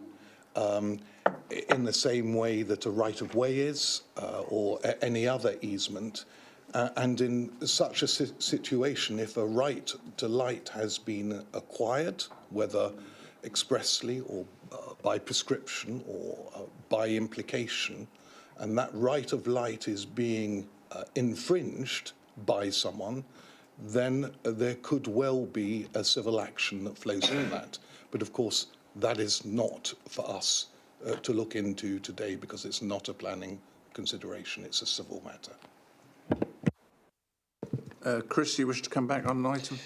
Speaker 5: in the same way that a right of way is or any other easement. And in such a situation, if a right to light has been acquired, whether expressly or by prescription or by implication, and that right of light is being infringed by someone, then there could well be a civil action that flows from that. But of course, that is not for us to look into today because it's not a planning consideration, it's a civil matter.
Speaker 1: Chris, you wish to come back on an item?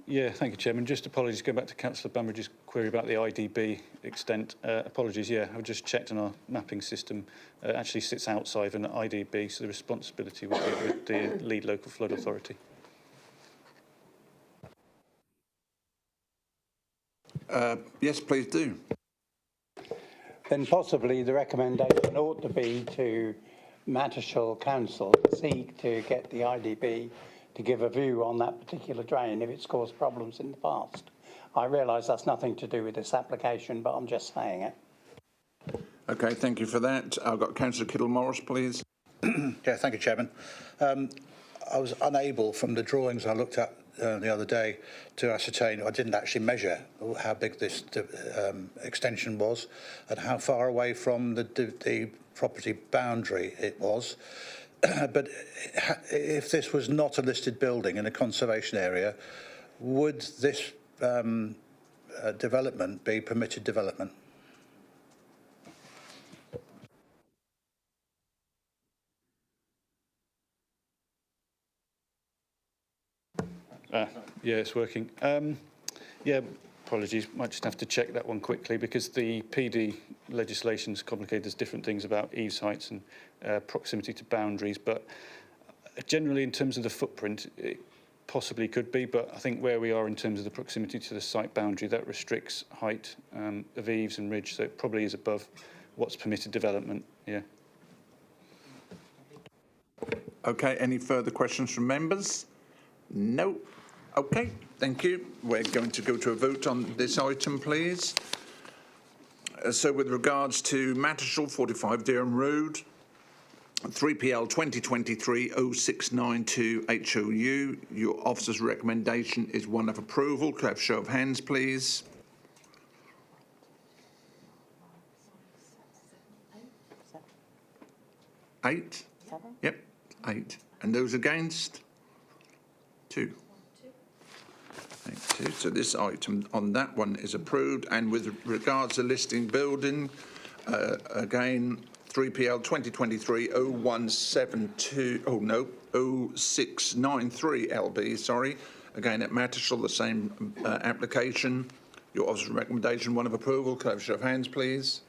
Speaker 6: Yeah, thank you, Chairman. Just apologies, go back to Councillor Bambridge's query about the IDB extent. Apologies, yeah, I've just checked on our mapping system. Actually sits outside an IDB, so the responsibility would be with the lead local flood authority.
Speaker 1: Yes, please do.
Speaker 9: Then possibly the recommendation ought to be to Mattershall Council to seek to get the IDB to give a view on that particular drain if it's caused problems in the past. I realise that's nothing to do with this application, but I'm just saying it.
Speaker 1: OK, thank you for that. I've got Councillor Kittle-Morris, please.
Speaker 10: Yeah, thank you, Chairman. I was unable, from the drawings I looked at the other day, to ascertain, I didn't actually measure how big this extension was and how far away from the property boundary it was. but if this was not a listed building in a conservation area, would this development be permitted development?
Speaker 6: Yeah, it's working. Yeah, apologies. Might just have to check that one quickly because the PD legislation is complicated. There's different things about eaves heights and proximity to boundaries, but generally in terms of the footprint, it possibly could be, but I think where we are in terms of the proximity to the site boundary, that restricts height of eaves and ridge, so it probably is above what's permitted development, yeah.
Speaker 1: Okay, any further questions from members? No. Okay, thank you. We're going to go to a vote on this item, please. So with regards to Mattershall, 45 Derham Road, 3PL 2023-0692 HOU, your officer's recommendation is one of approval. Could I have a show of hands, please? Eight? Yep, 8. And those against? 2. Thank you. So this item on that one is approved. And with regards to listing building, again, 3PL 2023-0172, 0693 LB, again at Mattershall, the same application. Your officer's recommendation, one of approval. Could I have a show of hands, please?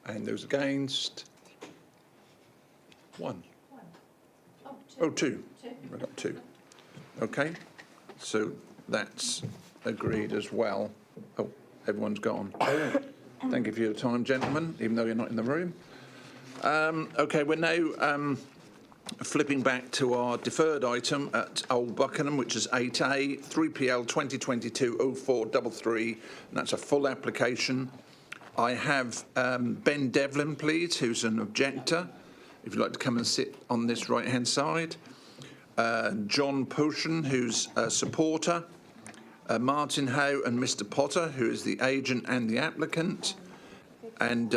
Speaker 1: And those against? 1. Oh, 2. We've got 2. Okay, so that's agreed as well. Oh, everyone's gone. Thank you for your time, gentlemen, even though you're not in the room. Okay, we're now flipping back to our deferred item at Old Buckingham, which is 8A, 3PL 2022-0433, and that's a full application. I have Ben Devlin, please, who's an objector, if you'd like to come and sit on this right-hand side. John Potion, who's a supporter. Martin Howe and Mr Potter, who is the agent and the applicant. And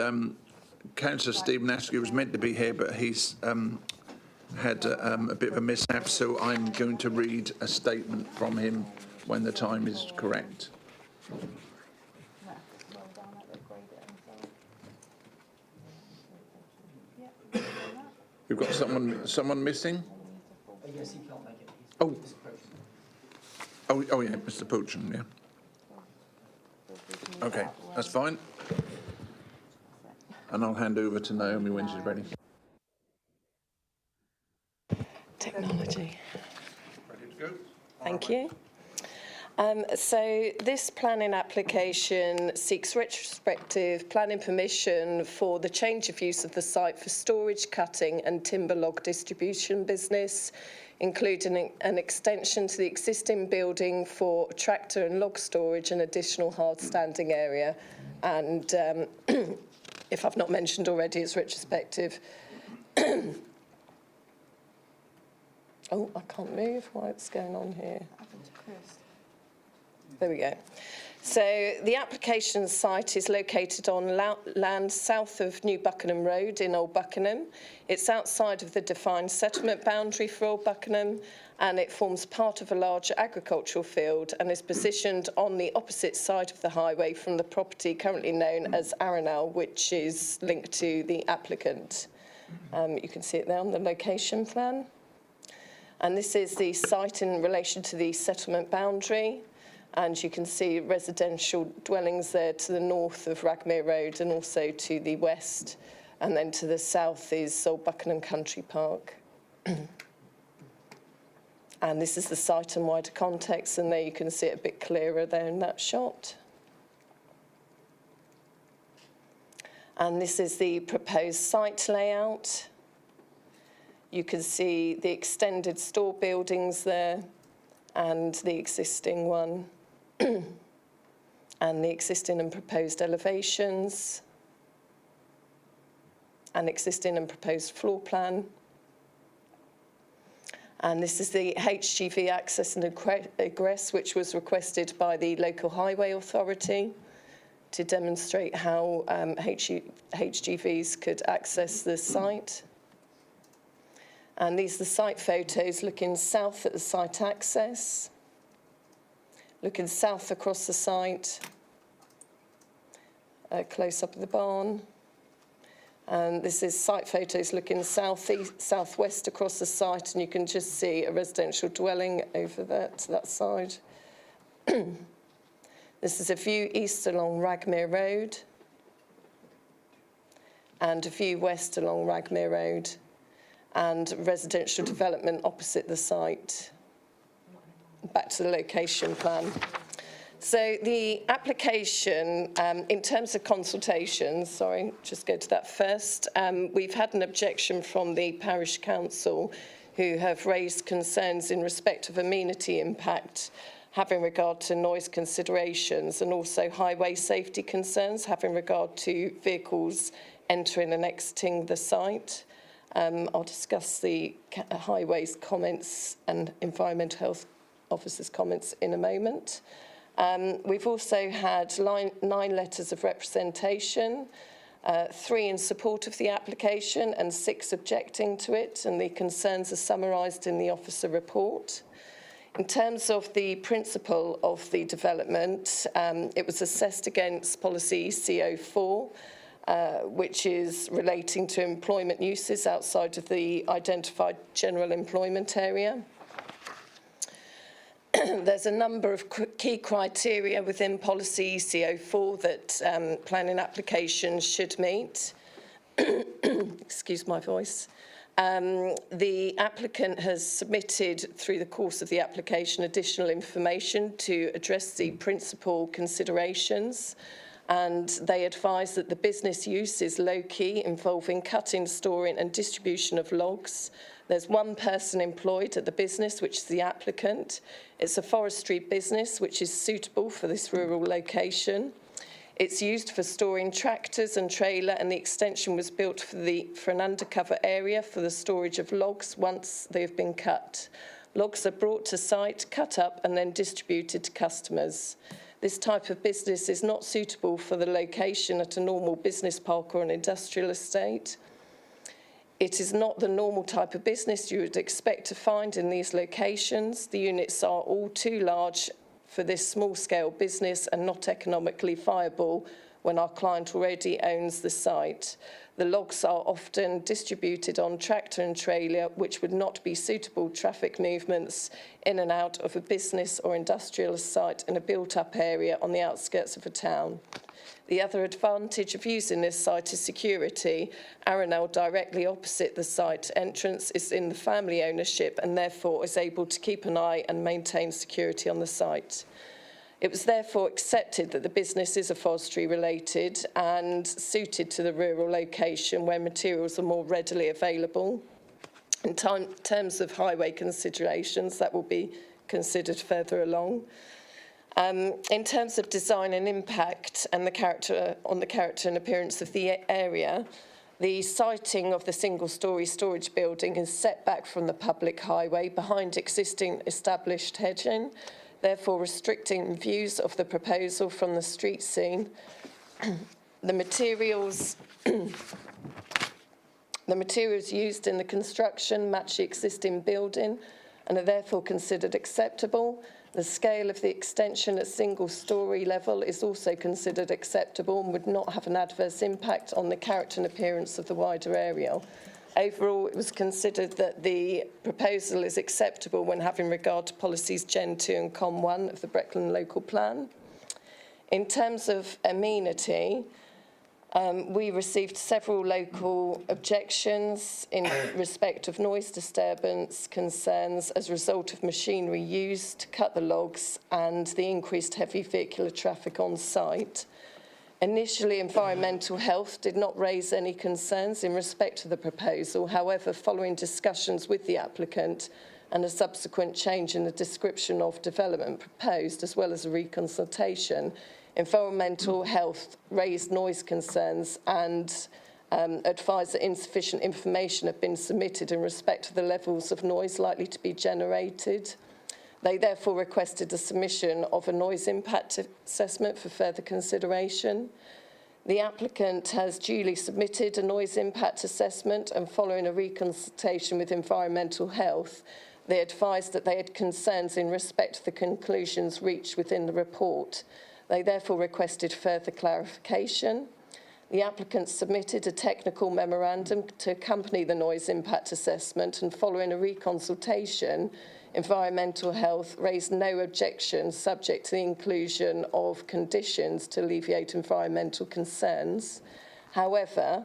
Speaker 1: Councillor Stephen Askew was meant to be here, but he's had a bit of a mishap, so I'm going to read a statement from him when the time is correct. We've got someone missing?
Speaker 11: Yes, he can't make it.
Speaker 1: Oh, yeah, Mr Poachin, yeah. Okay, that's fine. And I'll hand over to Naomi when she's ready.
Speaker 12: Technology.
Speaker 1: Ready to go?
Speaker 12: Thank you. So this planning application seeks retrospective planning permission for the change of use of the site for storage, cutting and timber log distribution business, including an extension to the existing building for tractor and log storage and additional hard standing area. And if I've not mentioned already, it's retrospective. Oh, I can't move. What's going on here? There we go. So the application site is located on land south of New Buckingham Road in Old Buckingham. It's outside of the defined settlement boundary for Old Buckingham, and it forms part of a large agricultural field and is positioned on the opposite side of the highway from the property currently known as Arenal, which is linked to the applicant. You can see it there on the location plan. And this is the site in relation to the settlement boundary. And you can see residential dwellings there to the north of Ragmere Road and also to the west. And then to the south is Old Buckingham Country Park. And this is the site in wider context, and there you can see it a bit clearer there in that shot. And this is the proposed site layout. You can see the extended store buildings there and the existing one. And the existing and proposed elevations, and existing and proposed floor plan. And this is the HGV access and egress, which was requested by the local highway authority to demonstrate how HGVs could access the site. And these are the site photos looking south at the site access, looking south across the site, close up of the barn. And this is site photos looking southwest across the site, and you can just see a residential dwelling over there to that side. This is a view east along Ragmere Road and a view west along Ragmere Road, and residential development opposite the site. Back to the location plan. So the application, in terms of consultations, sorry, just go to that first. We've had an objection from the parish council, who have raised concerns in respect of amenity impact, having regard to noise considerations, and also highway safety concerns, having regard to vehicles entering and exiting the site. I'll discuss the highways comments and environmental health officers' comments in a moment. We've also had 9 letters of representation, 3 in support of the application and 6 objecting to it, and the concerns are summarised in the officer report. In terms of the principle of the development, it was assessed against policy CO4, which is relating to employment uses outside of the identified general employment area. There's a number of key criteria within policy CO4 that planning applications should meet. Excuse my voice. The applicant has submitted, through the course of the application, additional information to address the principal considerations, and they advise that the business use is low-key, involving cutting, storing and distribution of logs. There's 1 person employed at the business, which is the applicant. It's a forestry business, which is suitable for this rural location. It's used for storing tractors and trailer, and the extension was built for an undercover area for the storage of logs once they have been cut. Logs are brought to site, cut up and then distributed to customers. This type of business is not suitable for the location at a normal business park or an industrial estate. It is not the normal type of business you would expect to find in these locations. The units are all too large for this small-scale business and not economically viable when our client already owns the site. The logs are often distributed on tractor and trailer, which would not be suitable traffic movements in and out of a business or industrial site in a built-up area on the outskirts of a town. The other advantage of using this site is security. Arundel, directly opposite the site entrance, is in the family ownership and therefore is able to keep an eye and maintain security on the site. It was therefore accepted that the business is forestry related and suited to the rural location where materials are more readily available. In terms of highway considerations, that will be considered further along. In terms of design and impact and the character and appearance of the area, the siting of the single-storey storage building is set back from the public highway behind existing established hedging, therefore restricting views of the proposal from the street scene. The materials used in the construction match the existing building and are therefore considered acceptable. The scale of the extension at single-storey level is also considered acceptable and would not have an adverse impact on the character and appearance of the wider area. Overall, it was considered that the proposal is acceptable when having regard to policies Gen 2 and Com 1 of the Breckland local plan. In terms of amenity, we received several local objections in respect of noise disturbance concerns as a result of machinery used to cut the logs and the increased heavy vehicular traffic on site. Initially, environmental health did not raise any concerns in respect to the proposal. However, following discussions with the applicant and a subsequent change in the description of development proposed, as well as a reconsultation, environmental health raised noise concerns and advised that insufficient information had been submitted in respect to the levels of noise likely to be generated. They therefore requested the submission of a noise impact assessment for further consideration. The applicant has duly submitted a noise impact assessment, and following a reconsultation with Environmental Health, they advised that they had concerns in respect to the conclusions reached within the report. They therefore requested further clarification. The applicant submitted a technical memorandum to accompany the noise impact assessment, and following a reconsultation, Environmental Health raised no objections subject to the inclusion of conditions to alleviate environmental concerns. However,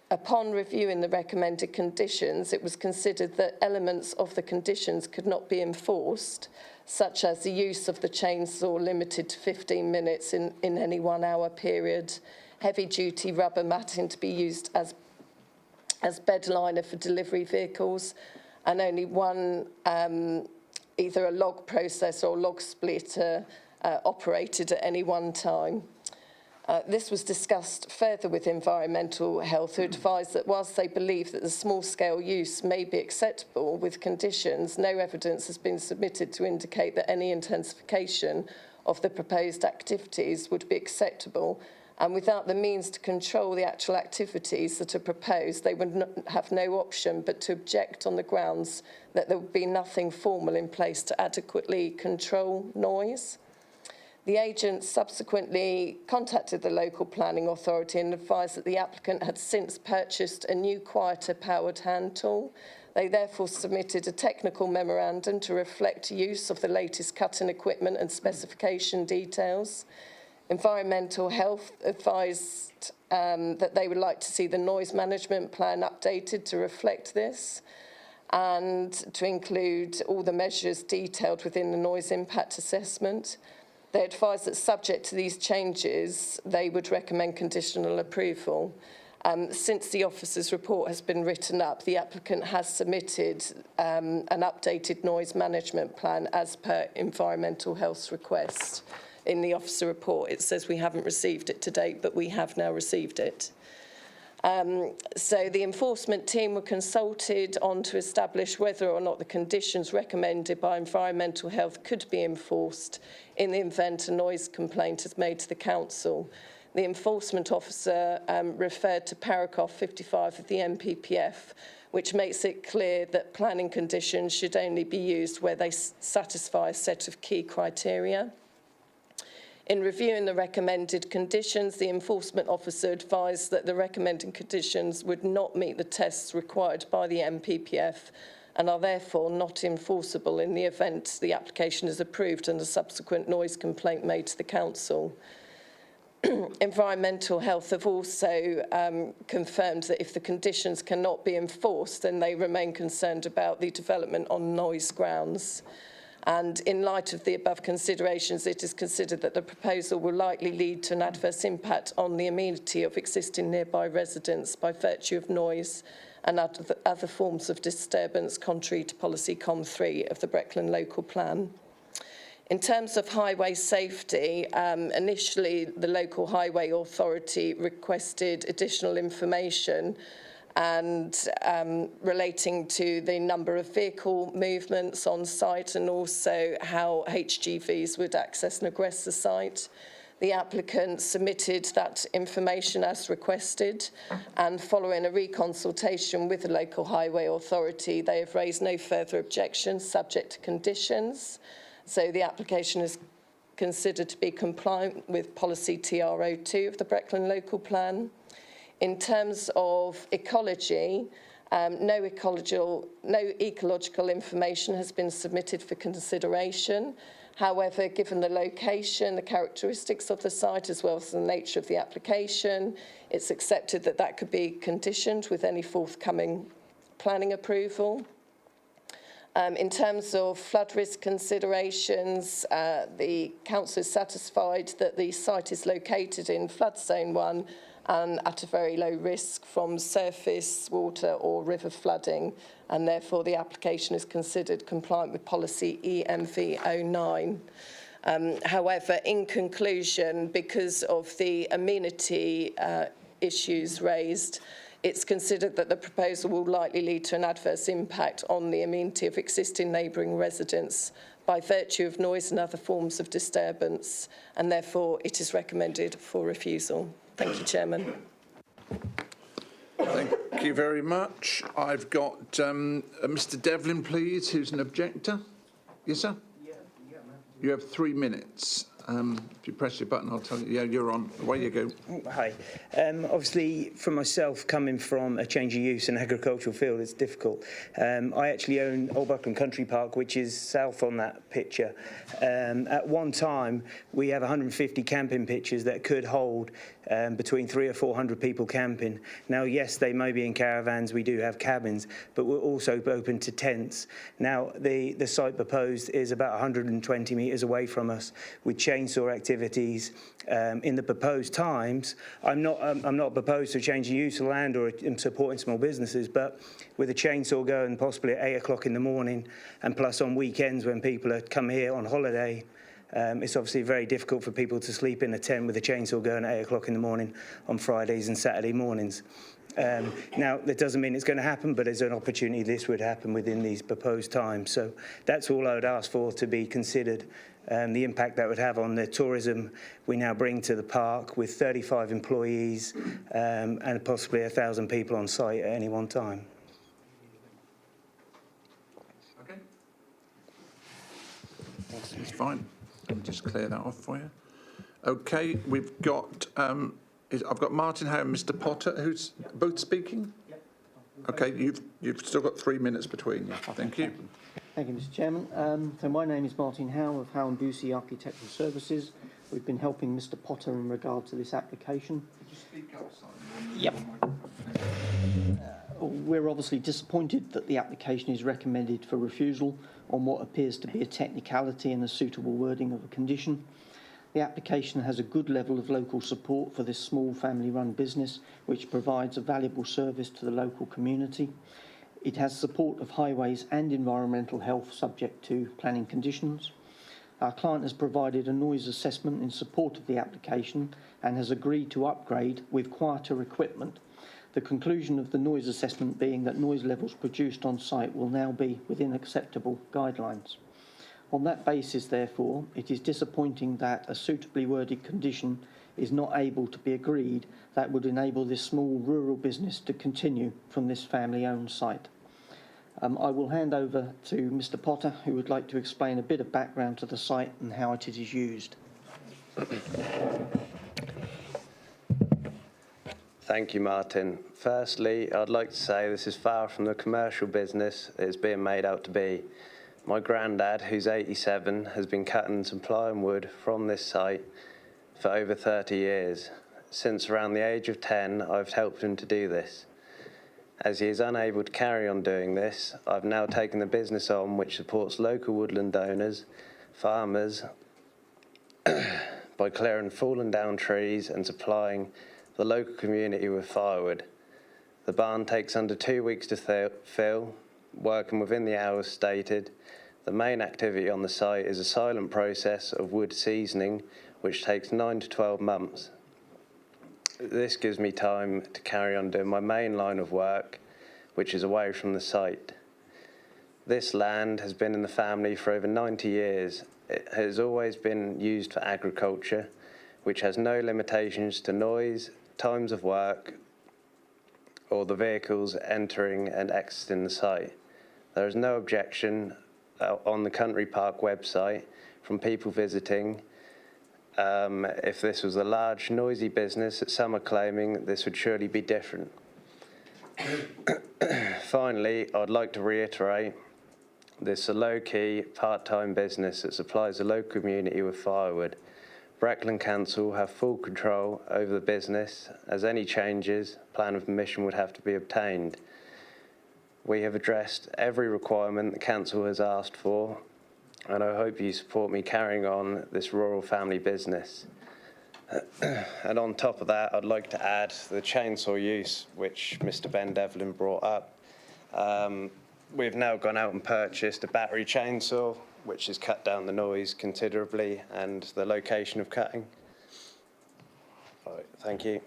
Speaker 12: upon reviewing the recommended conditions, it was considered that elements of the conditions could not be enforced, such as the use of the chainsaw limited to 15 minutes in any 1 hour period, heavy-duty rubber matting to be used as bed liner for delivery vehicles, and only one, either a log processor or log splitter operated at any one time. This was discussed further with Environmental Health, who advised that whilst they believe that the small-scale use may be acceptable with conditions, no evidence has been submitted to indicate that any intensification of the proposed activities would be acceptable, and without the means to control the actual activities that are proposed, they would have no option but to object on the grounds that there would be nothing formal in place to adequately control noise. The agent subsequently contacted the local planning authority and advised that the applicant had since purchased a new quieter powered hand tool. They therefore submitted a technical memorandum to reflect use of the latest cutting equipment and specification details. Environmental Health advised that they would like to see the noise management plan updated to reflect this and to include all the measures detailed within the noise impact assessment. They advised that subject to these changes, they would recommend conditional approval. Since the officer's report has been written up, the applicant has submitted an updated noise management plan as per Environmental Health's request. In the officer report, it says we haven't received it to date, but we have now received it. So the enforcement team were consulted on to establish whether or not the conditions recommended by Environmental Health could be enforced in the event a noise complaint is made to the council. The enforcement officer referred to paragraph 55 of the NPPF, which makes it clear that planning conditions should only be used where they satisfy a set of key criteria. In reviewing the recommended conditions, the enforcement officer advised that the recommended conditions would not meet the tests required by the NPPF and are therefore not enforceable in the event the application is approved and a subsequent noise complaint made to the council. Environmental Health have also confirmed that if the conditions cannot be enforced, then they remain concerned about the development on noise grounds. And in light of the above considerations, it is considered that the proposal will likely lead to an adverse impact on the amenity of existing nearby residents by virtue of noise and other forms of disturbance contrary to policy COM3 of the Breckland local plan. In terms of highway safety, initially the local highway authority requested additional information and relating to the number of vehicle movements on site and also how HGVs would access and egress the site. The applicant submitted that information as requested, and following a reconsultation with the local highway authority, they have raised no further objections subject to conditions. So the application is considered to be compliant with policy TR02 of the Breckland local plan. In terms of ecology, no ecological information has been submitted for consideration. However, given the location, the characteristics of the site, as well as the nature of the application, it's accepted that that could be conditioned with any forthcoming planning approval. In terms of flood risk considerations, the council is satisfied that the site is located in flood zone 1 and at a very low risk from surface water or river flooding, and therefore the application is considered compliant with policy EMV09. However, in conclusion, because of the amenity issues raised, it's considered that the proposal will likely lead to an adverse impact on the amenity of existing neighbouring residents by virtue of noise and other forms of disturbance, and therefore it is recommended for refusal. Thank you, Chairman.
Speaker 1: Thank you very much. I've got Mr. Devlin, please, who's an objector. Yes, sir? You have 3 minutes. If you press your button, I'll tell you. Yeah, you're on. Away you go.
Speaker 13: Hi. Obviously, for myself, coming from a change of use in agricultural field, it's difficult. I actually own Old Breckland Country Park, which is south on that picture. At one time, we have 150 camping pitches that could hold between 300 or 400 people camping. Now, yes, they may be in caravans. We do have cabins, but we're also open to tents. Now, the site proposed is about 120 metres away from us, with chainsaw activities in the proposed times. I'm not opposed to changing use of land or supporting small businesses, but with a chainsaw going possibly at 8 o'clock in the morning, and plus on weekends when people are come here on holiday, it's obviously very difficult for people to sleep in a tent with a chainsaw going at 8 o'clock in the morning on Fridays and Saturday mornings. Now, that doesn't mean it's going to happen, but there's an opportunity this would happen within these proposed times. So that's all I would ask for to be considered. The impact that would have on the tourism we now bring to the park, with 35 employees and possibly 1,000 people on site at any one time.
Speaker 1: Okay. It's fine. Let me just clear that off for you. Okay, we've got, I've got Martin Howe and Mr. Potter, who's both speaking? Yep. Okay, you've still got 3 minutes between you. Thank you.
Speaker 11: Thank you, Mr. Chairman. So my name is Martin Howe of Howe and Busey Architectural Services. We've been helping Mr. Potter in regard to this application.
Speaker 1: Could you speak up, Simon?
Speaker 11: Yep. We're obviously disappointed that the application is recommended for refusal on what appears to be a technicality and a suitable wording of a condition. The application has a good level of local support for this small family-run business, which provides a valuable service to the local community. It has support of highways and environmental health subject to planning conditions. Our client has provided a noise assessment in support of the application and has agreed to upgrade with quieter equipment. The conclusion of the noise assessment being that noise levels produced on site will now be within acceptable guidelines. On that basis, therefore, it is disappointing that a suitably worded condition is not able to be agreed that would enable this small rural business to continue from this family-owned site. I will hand over to Mr. Potter, who would like to explain a bit of background to the site and how it is used.
Speaker 14: Thank you, Martin. Firstly, I'd like to say this is far from the commercial business it's being made out to be. My granddad, who's 87, has been cutting and supplying wood from this site for over 30 years. Since around the age of 10, I've helped him to do this. As he is unable to carry on doing this, I've now taken the business on, which supports local woodland owners, farmers, by clearing fallen down trees and supplying the local community with firewood. The barn takes under 2 weeks to fill, working within the hours stated. The main activity on the site is a silent process of wood seasoning, which takes 9 to 12 months. This gives me time to carry on doing my main line of work, which is away from the site. This land has been in the family for over 90 years. It has always been used for agriculture, which has no limitations to noise, times of work, or the vehicles entering and exiting the site. There is no objection on the Country Park website from people visiting. If this was a large, noisy business that some are claiming, this would surely be different. Finally, I'd like to reiterate, this is a low-key, part-time business that supplies the local community with firewood. Breckland Council have full control over the business, as any changes, plan of permission would have to be obtained. We have addressed every requirement the Council has asked for, and I hope you support me carrying on this rural family business. And on top of that, I'd like to add the chainsaw use, which Mr. Ben Devlin brought up. We've now gone out and purchased a battery chainsaw, which has cut down the noise considerably and the location of cutting. All right, thank you.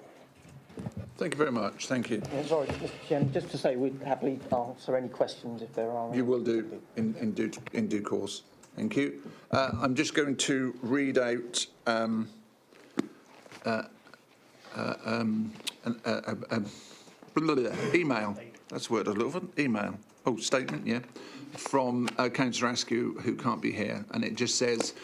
Speaker 1: Thank you very much. Thank you.
Speaker 11: Sorry, Mr. Chairman, just to say we'd happily answer any questions if there are.
Speaker 1: You will do in due course. Thank you. I'm just going to read out email. That's the word I was looking for. Email. Oh, statement, yeah. From Councillor Askew, who can't be here. And it just says,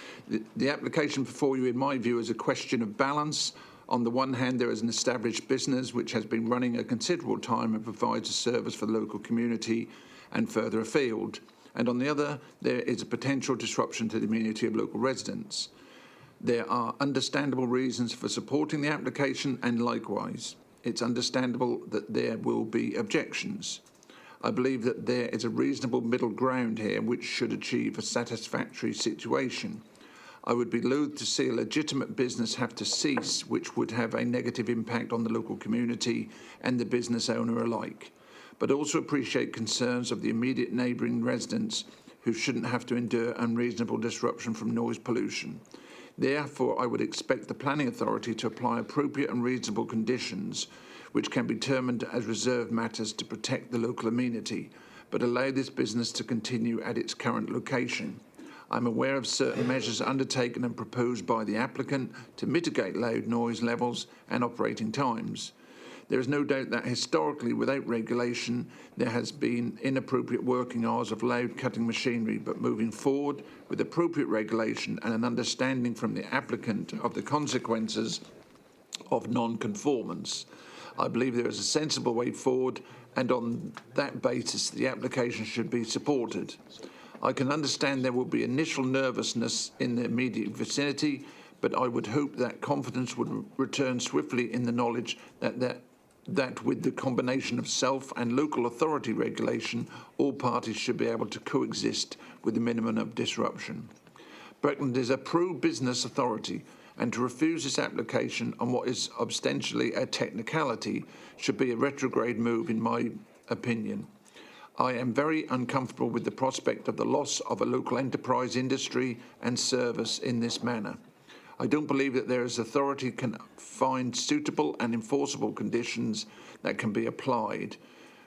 Speaker 1: the application before you, in my view, is a question of balance. On the one hand, there is an established business which has been running a considerable time and provides a service for the local community and further afield. And on the other, there is a potential disruption to the immunity of local residents. There are understandable reasons for supporting the application, and likewise, it's understandable that there will be objections. I believe that there is a reasonable middle ground here which should achieve a satisfactory situation. I would be loath to see a legitimate business have to cease, which would have a negative impact on the local community and the business owner alike, but also appreciate concerns of the immediate neighbouring residents who shouldn't have to endure unreasonable disruption from noise pollution. Therefore, I would expect the Planning Authority to apply appropriate and reasonable conditions which can be determined as reserved matters to protect the local amenity, but allow this business to continue at its current location. I'm aware of certain measures undertaken and proposed by the applicant to mitigate loud noise levels and operating times. There is no doubt that historically, without regulation, there has been inappropriate working hours of loud cutting machinery, but moving forward with appropriate regulation and an understanding from the applicant of the consequences of non-conformance, I believe there is a sensible way forward, and on that basis the application should be supported. I can understand there will be initial nervousness in the immediate vicinity, but I would hope that confidence would return swiftly in the knowledge that with the combination of self and local authority regulation, all parties should be able to coexist with a minimum of disruption. Breckland is a pro-business authority, and to refuse this application on what is ostensibly a technicality should be a retrograde move, in my opinion. I am very uncomfortable with the prospect of the loss of a local enterprise, industry and service in this manner. I don't believe that there is authority can find suitable and enforceable conditions that can be applied,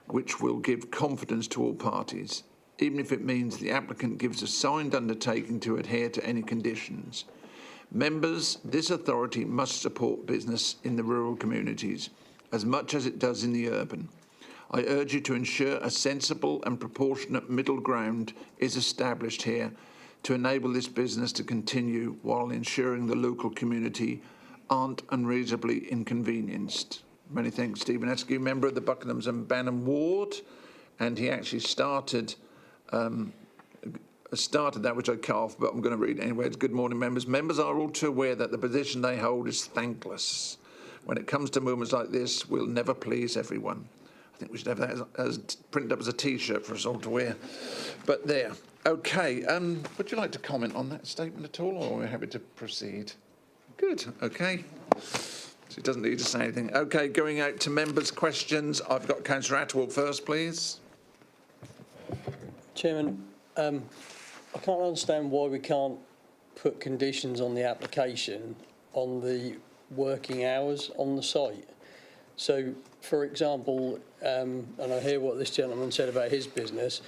Speaker 1: which will give confidence to all parties, even if it means the applicant gives a signed undertaking to adhere to any conditions. Members, this authority must support business in the rural communities as much as it does in the urban. I urge you to ensure a sensible and proportionate middle ground is established here to enable this business to continue while ensuring the local community aren't unreasonably inconvenienced. Many thanks, Stephen Askew, member of the Buckingham's and Banham Ward, and he actually started that, which I cut off, but I'm going to read it anyway. It's good morning, members. Members are all too aware that the position they hold is thankless. When it comes to movements like this, we'll never please everyone. I think we should have that as printed up as a T-shirt for us all to wear. But there. Okay. Would you like to comment on that statement at all, or are we happy to proceed? Good. Okay. So he doesn't need to say anything. Okay. Going out to members' questions. I've got Councillor Attwell first, please.
Speaker 15: Chairman, I can't understand why we can't put conditions on the application on the working hours on the site. So, for example, and I hear what this gentleman said about his business,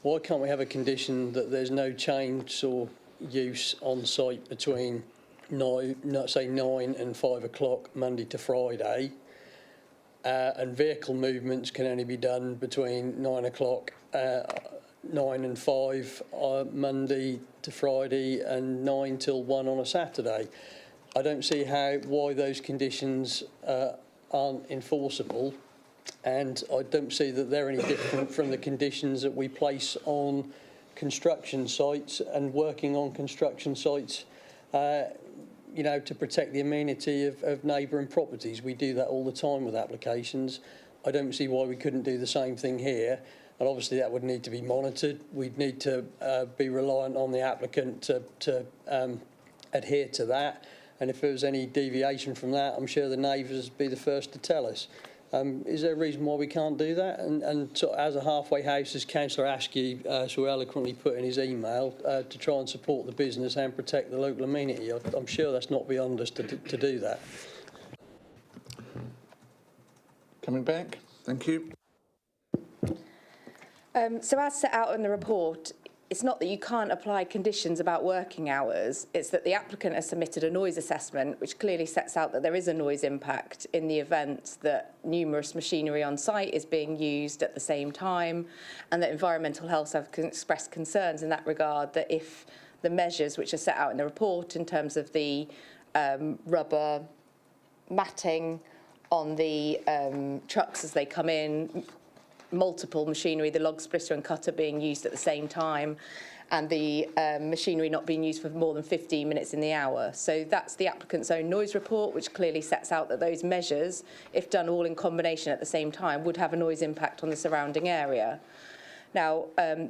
Speaker 15: why can't we have a condition that there's no chainsaw use on site between say 9 and 5 o'clock Monday to Friday, and vehicle movements can only be done between 9 o'clock, 9 and 5 Monday to Friday, and 9 till 1 on a Saturday. I don't see why those conditions aren't enforceable, and I don't see that they're any different from the conditions that we place on construction sites and working on construction sites, you know, to protect the amenity of neighbouring properties. We do that all the time with applications. I don't see why we couldn't do the same thing here, and obviously that would need to be monitored. We'd need to be reliant on the applicant to adhere to that. And if there was any deviation from that, I'm sure the neighbours would be the first to tell us. Is there a reason why we can't do that? And so as a halfway house, as Councillor Askew so eloquently put in his email, to try and support the business and protect the local amenity, I'm sure that's not beyond us to do that.
Speaker 1: Coming back, thank you.
Speaker 3: So as set out in the report, it's not that you can't apply conditions about working hours, it's that the applicant has submitted a noise assessment which clearly sets out that there is a noise impact in the event that numerous machinery on site is being used at the same time, and that environmental health have expressed concerns in that regard, that if the measures which are set out in the report in terms of the rubber matting on the trucks as they come in, multiple machinery, the log splitter and cutter being used at the same time, and the machinery not being used for more than 15 minutes in the hour. So that's the applicant's own noise report, which clearly sets out that those measures, if done all in combination at the same time, would have a noise impact on the surrounding area. Now,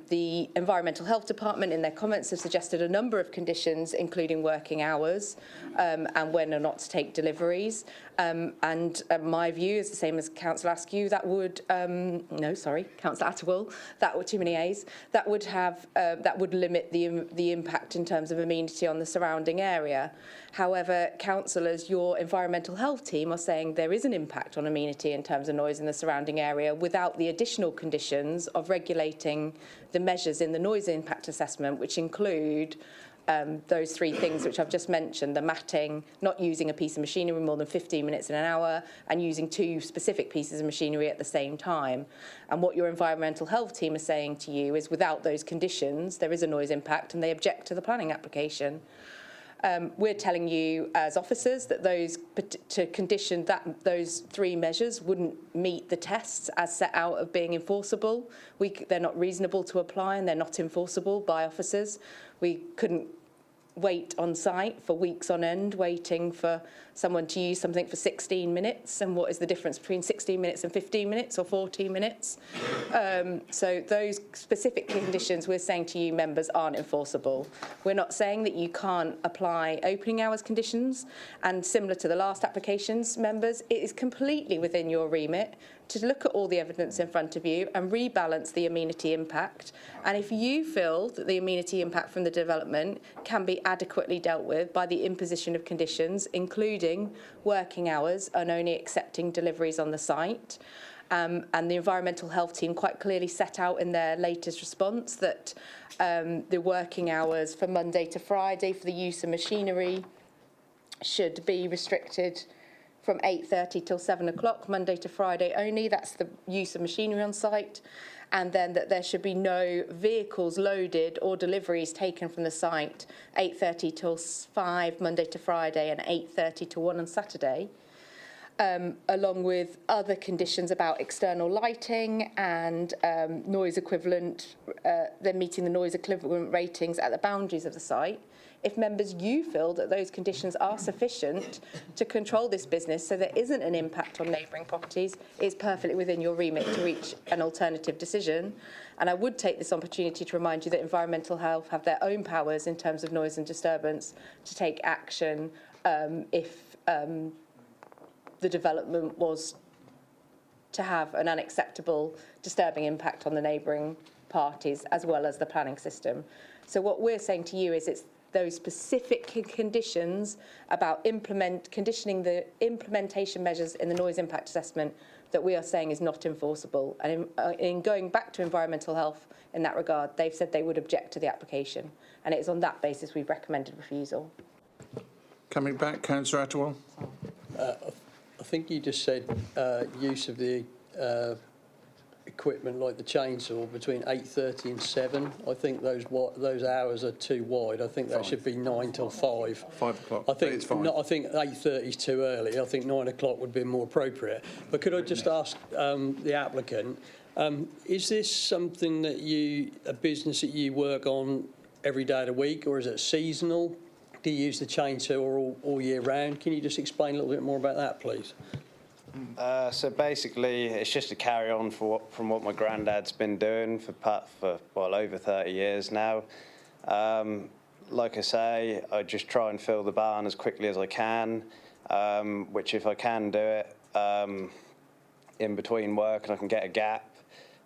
Speaker 3: the Environmental Health Department in their comments have suggested a number of conditions, including working hours and when or not to take deliveries. My view is the same as Councillor Askew. That would, Councillor Attawell. That would too many A's. That would have that would limit the impact in terms of amenity on the surrounding area. However, councillors, your environmental health team are saying there is an impact on amenity in terms of noise in the surrounding area without the additional conditions of regulating the measures in the noise impact assessment, which include those three things which I've just mentioned: the matting, not using a piece of machinery more than 15 minutes in an hour, and using two specific pieces of machinery at the same time. And what your environmental health team is saying to you is without those conditions, there is a noise impact, and they object to the planning application. We're telling you as officers that those three measures wouldn't meet the tests as set out of being enforceable. They're not reasonable to apply, and they're not enforceable by officers. We couldn't wait on site for weeks on end waiting for someone to use something for 16 minutes. And what is the difference between 16 minutes and 15 minutes or 14 minutes? So those specific conditions we're saying to you members aren't enforceable. We're not saying that you can't apply opening hours conditions, and similar to the last applications, members, it is completely within your remit to look at all the evidence in front of you and rebalance the amenity impact. And if you feel that the amenity impact from the development can be adequately dealt with by the imposition of conditions, including working hours and only accepting deliveries on the site, and the environmental health team quite clearly set out in their latest response that the working hours for Monday to Friday for the use of machinery should be restricted from 8:30 till 7 o'clock, Monday to Friday only. That's the use of machinery on site. And then that there should be no vehicles loaded or deliveries taken from the site 8:30 till 5, Monday to Friday, and 8:30 to 1 on Saturday. Along with other conditions about external lighting and noise equivalent, they're meeting the noise equivalent ratings at the boundaries of the site. If members, you feel that those conditions are sufficient to control this business so there isn't an impact on neighbouring properties, it's perfectly within your remit to reach an alternative decision. And I would take this opportunity to remind you that environmental health have their own powers in terms of noise and disturbance to take action if the development was to have an unacceptable, disturbing impact on the neighbouring parties as well as the planning system. So what we're saying to you is it's those specific conditions about conditioning the implementation measures in the noise impact assessment that we are saying is not enforceable. And in going back to environmental health in that regard, they've said they would object to the application. And it is on that basis we've recommended refusal.
Speaker 1: Coming back, Councillor Attawell.
Speaker 15: I think you just said use of the equipment like the chainsaw between 8:30 and 7. I think those hours are too wide. I think that should be 9 till 5.
Speaker 1: 5 o'clock.
Speaker 15: I think
Speaker 1: it's fine.
Speaker 15: I think 8:30 is too early. I think 9 o'clock would be more appropriate. But could I just ask the applicant, is this something that a business that you work on every day of the week, or is it seasonal? Do you use the chainsaw all year round? Can you just explain a little bit more about that, please?
Speaker 14: So basically, it's just a carry on from what my granddad's been doing for over 30 years now. Like I say, I just try and fill the barn as quickly as I can, which if I can do it in between work and I can get a gap,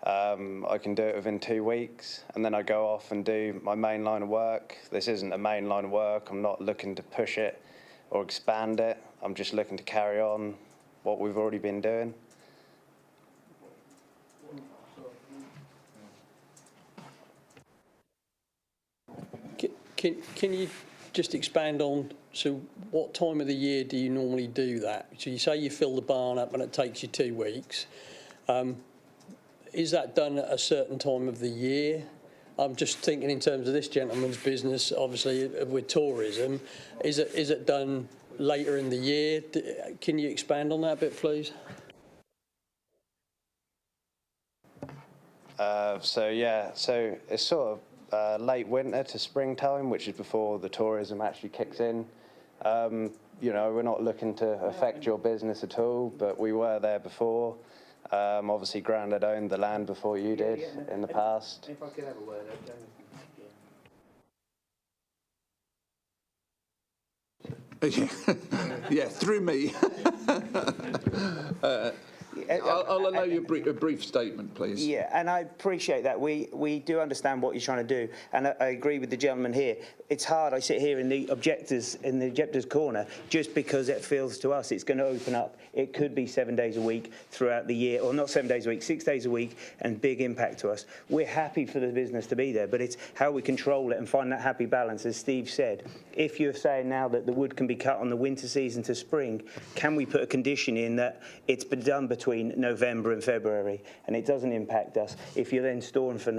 Speaker 14: I can do it within 2 weeks, and then I go off and do my main line of work. This isn't a main line of work. I'm not looking to push it or expand it. I'm just looking to carry on what we've already been doing.
Speaker 15: can you just expand on, so what time of the year do you normally do that? So you say you fill the barn up and it takes you 2 weeks. Is that done at a certain time of the year? I'm just thinking in terms of this gentleman's business, obviously with tourism. Is it done later in the year? Can you expand on that a bit, please?
Speaker 14: So it's sort of late winter to springtime, which is before the tourism actually kicks in. You know, we're not looking to affect your business at all, but we were there before. Obviously, Grandad owned the land before you did in the past.
Speaker 13: If I could have a word,
Speaker 1: Yeah, through me. I'll allow you a brief statement, please.
Speaker 13: Yeah, and I appreciate that. We do understand what you're trying to do, and I agree with the gentleman here. It's hard. I sit here in the objectors corner just because it feels to us it's going to open up. It could be 7 days a week throughout the year, or not 7 days a week, 6 days a week, and big impact to us. We're happy for the business to be there, but it's how we control it and find that happy balance. As Steve said, if you're saying now that the wood can be cut on the winter season to spring, can we put a condition in that it's been done between November and February, and it doesn't impact us if you're then storing for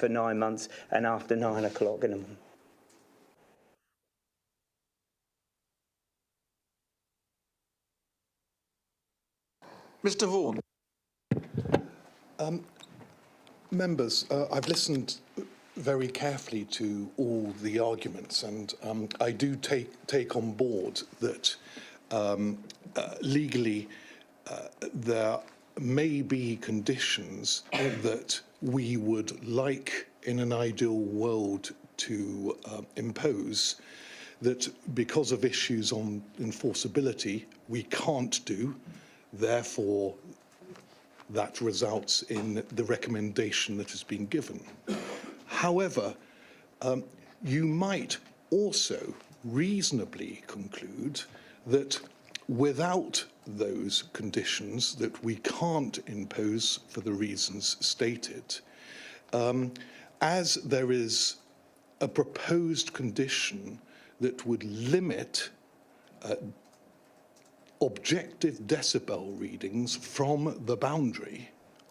Speaker 13: 9 months and after 9 o'clock in the morning?
Speaker 1: Mr. Vaughan.
Speaker 5: Members, I've listened very carefully to all the arguments, and I do take on board that legally there may be conditions that we would like in an ideal world to impose that because of issues on enforceability we can't do. Therefore, that results in the recommendation that has been given. However, you might also reasonably conclude that without those conditions that we can't impose for the reasons stated, as there is a proposed condition that would limit objective decibel readings from the boundary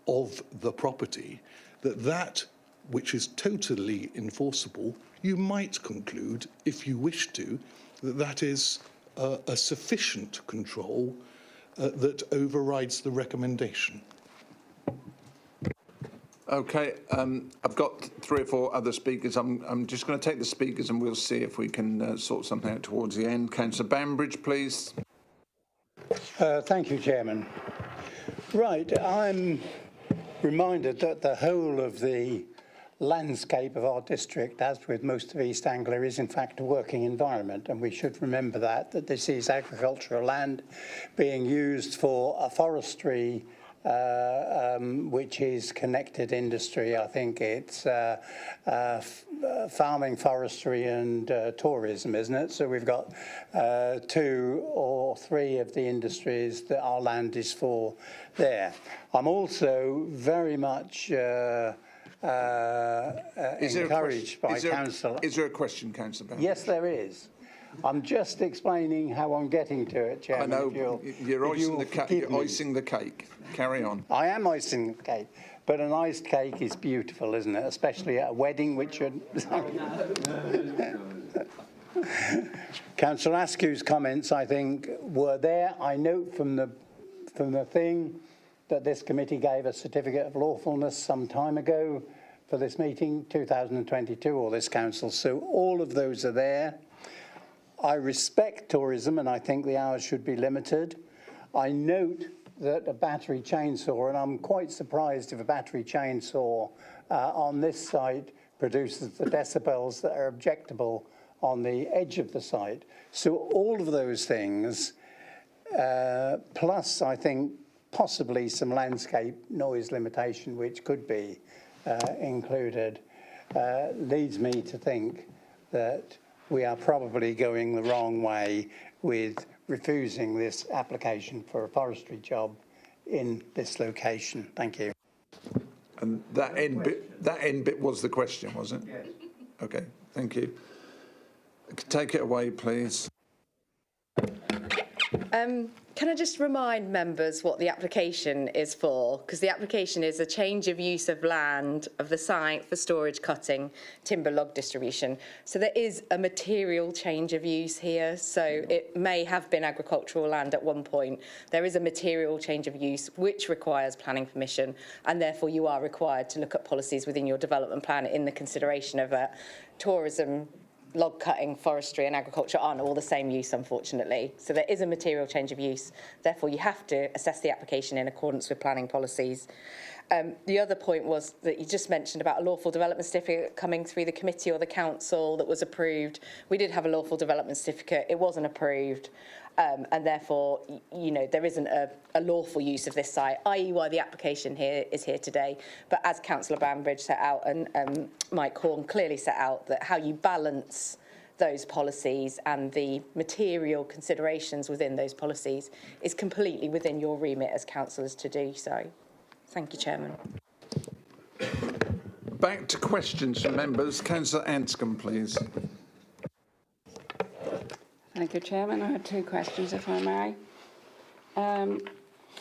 Speaker 5: of the property, that which is totally enforceable, you might conclude, if you wish to, that is a sufficient control that overrides the recommendation.
Speaker 1: Okay, I've got 3 or 4 other speakers. I'm just going to take the speakers and we'll see if we can sort something out towards the end. Councillor Bambridge, please.
Speaker 9: Thank you, Chairman. Right, I'm reminded that the whole of the landscape of our district, as with most of East Anglia, is in fact a working environment, and we should remember that this is agricultural land being used for a forestry which is connected industry. I think it's farming, forestry and tourism, isn't it? So we've got 2 or 3 of the industries that our land is for there. I'm also very much encouraged by council.
Speaker 1: Is there a question, Councillor Bambridge?
Speaker 9: Yes, there is. I'm just explaining how I'm getting to it, Chairman.
Speaker 1: I know, you're icing the cake. Carry on.
Speaker 9: I am icing the cake, but an iced cake is beautiful, isn't it? Especially at a wedding, which would... Councillor Askew's comments, I think, were there. I note from the thing that this committee gave a certificate of lawfulness some time ago for this meeting, 2022, or this council. So all of those are there. I respect tourism, and I think the hours should be limited. I note that a battery chainsaw, and I'm quite surprised if a battery chainsaw on this site produces the decibels that are objectable on the edge of the site. So all of those things, plus I think possibly some landscape noise limitation, which could be included, leads me to think that we are probably going the wrong way with refusing this application for a forestry job in this location. Thank you.
Speaker 1: And that end bit was the question, wasn't it? Yes. Okay, thank you. Take it away, please.
Speaker 3: Can I just remind members what the application is for? Because the application is a change of use of land of the site for storage, cutting, timber log distribution. So there is a material change of use here. So it may have been agricultural land at one point. There is a material change of use which requires planning permission, and therefore you are required to look at policies within your development plan in the consideration of tourism, log cutting, forestry and agriculture aren't all the same use, unfortunately. So there is a material change of use. Therefore, you have to assess the application in accordance with planning policies. The other point was that you just mentioned about a lawful development certificate coming through the committee or the council that was approved. We did have a lawful development certificate. It wasn't approved. And therefore, you know, there isn't a lawful use of this site, i.e. why the application here is here today. But as Councillor Banbridge set out and Mike Horn clearly set out, that how you balance those policies and the material considerations within those policies is completely within your remit as councillors to do so. Thank you, Chairman.
Speaker 1: Back to questions from members. Councillor Anscombe, please.
Speaker 16: Thank you, Chairman. I had two questions, if I may. I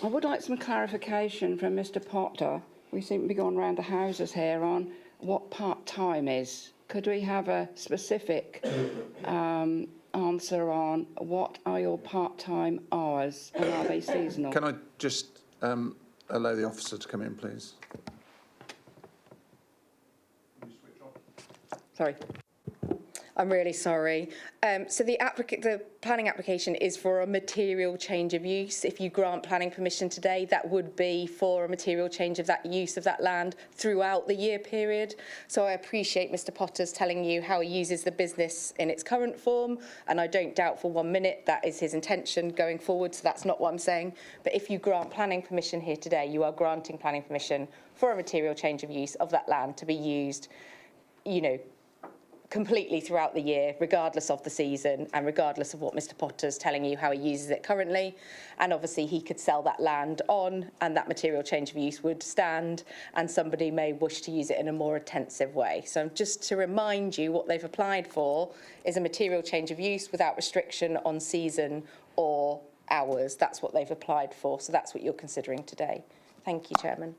Speaker 16: would like some clarification from Mr Potter. We seem to be going round the houses here on what part-time is. Could we have a specific answer on what are your part-time hours and are they seasonal?
Speaker 1: Can I just allow the officer to come in, please?
Speaker 3: Sorry. I'm really sorry. So the planning application is for a material change of use. If you grant planning permission today, that would be for a material change of that use of that land throughout the year period. So I appreciate Mr Potter's telling you how he uses the business in its current form, and I don't doubt for 1 minute that is his intention going forward, so that's not what I'm saying. But if you grant planning permission here today, you are granting planning permission for a material change of use of that land to be used, you know, completely throughout the year, regardless of the season and regardless of what Mr Potter's telling you how he uses it currently. And obviously he could sell that land on and that material change of use would stand and somebody may wish to use it in a more intensive way. So just to remind you, what they've applied for is a material change of use without restriction on season or hours. That's what they've applied for. So that's what you're considering today. Thank you, Chairman.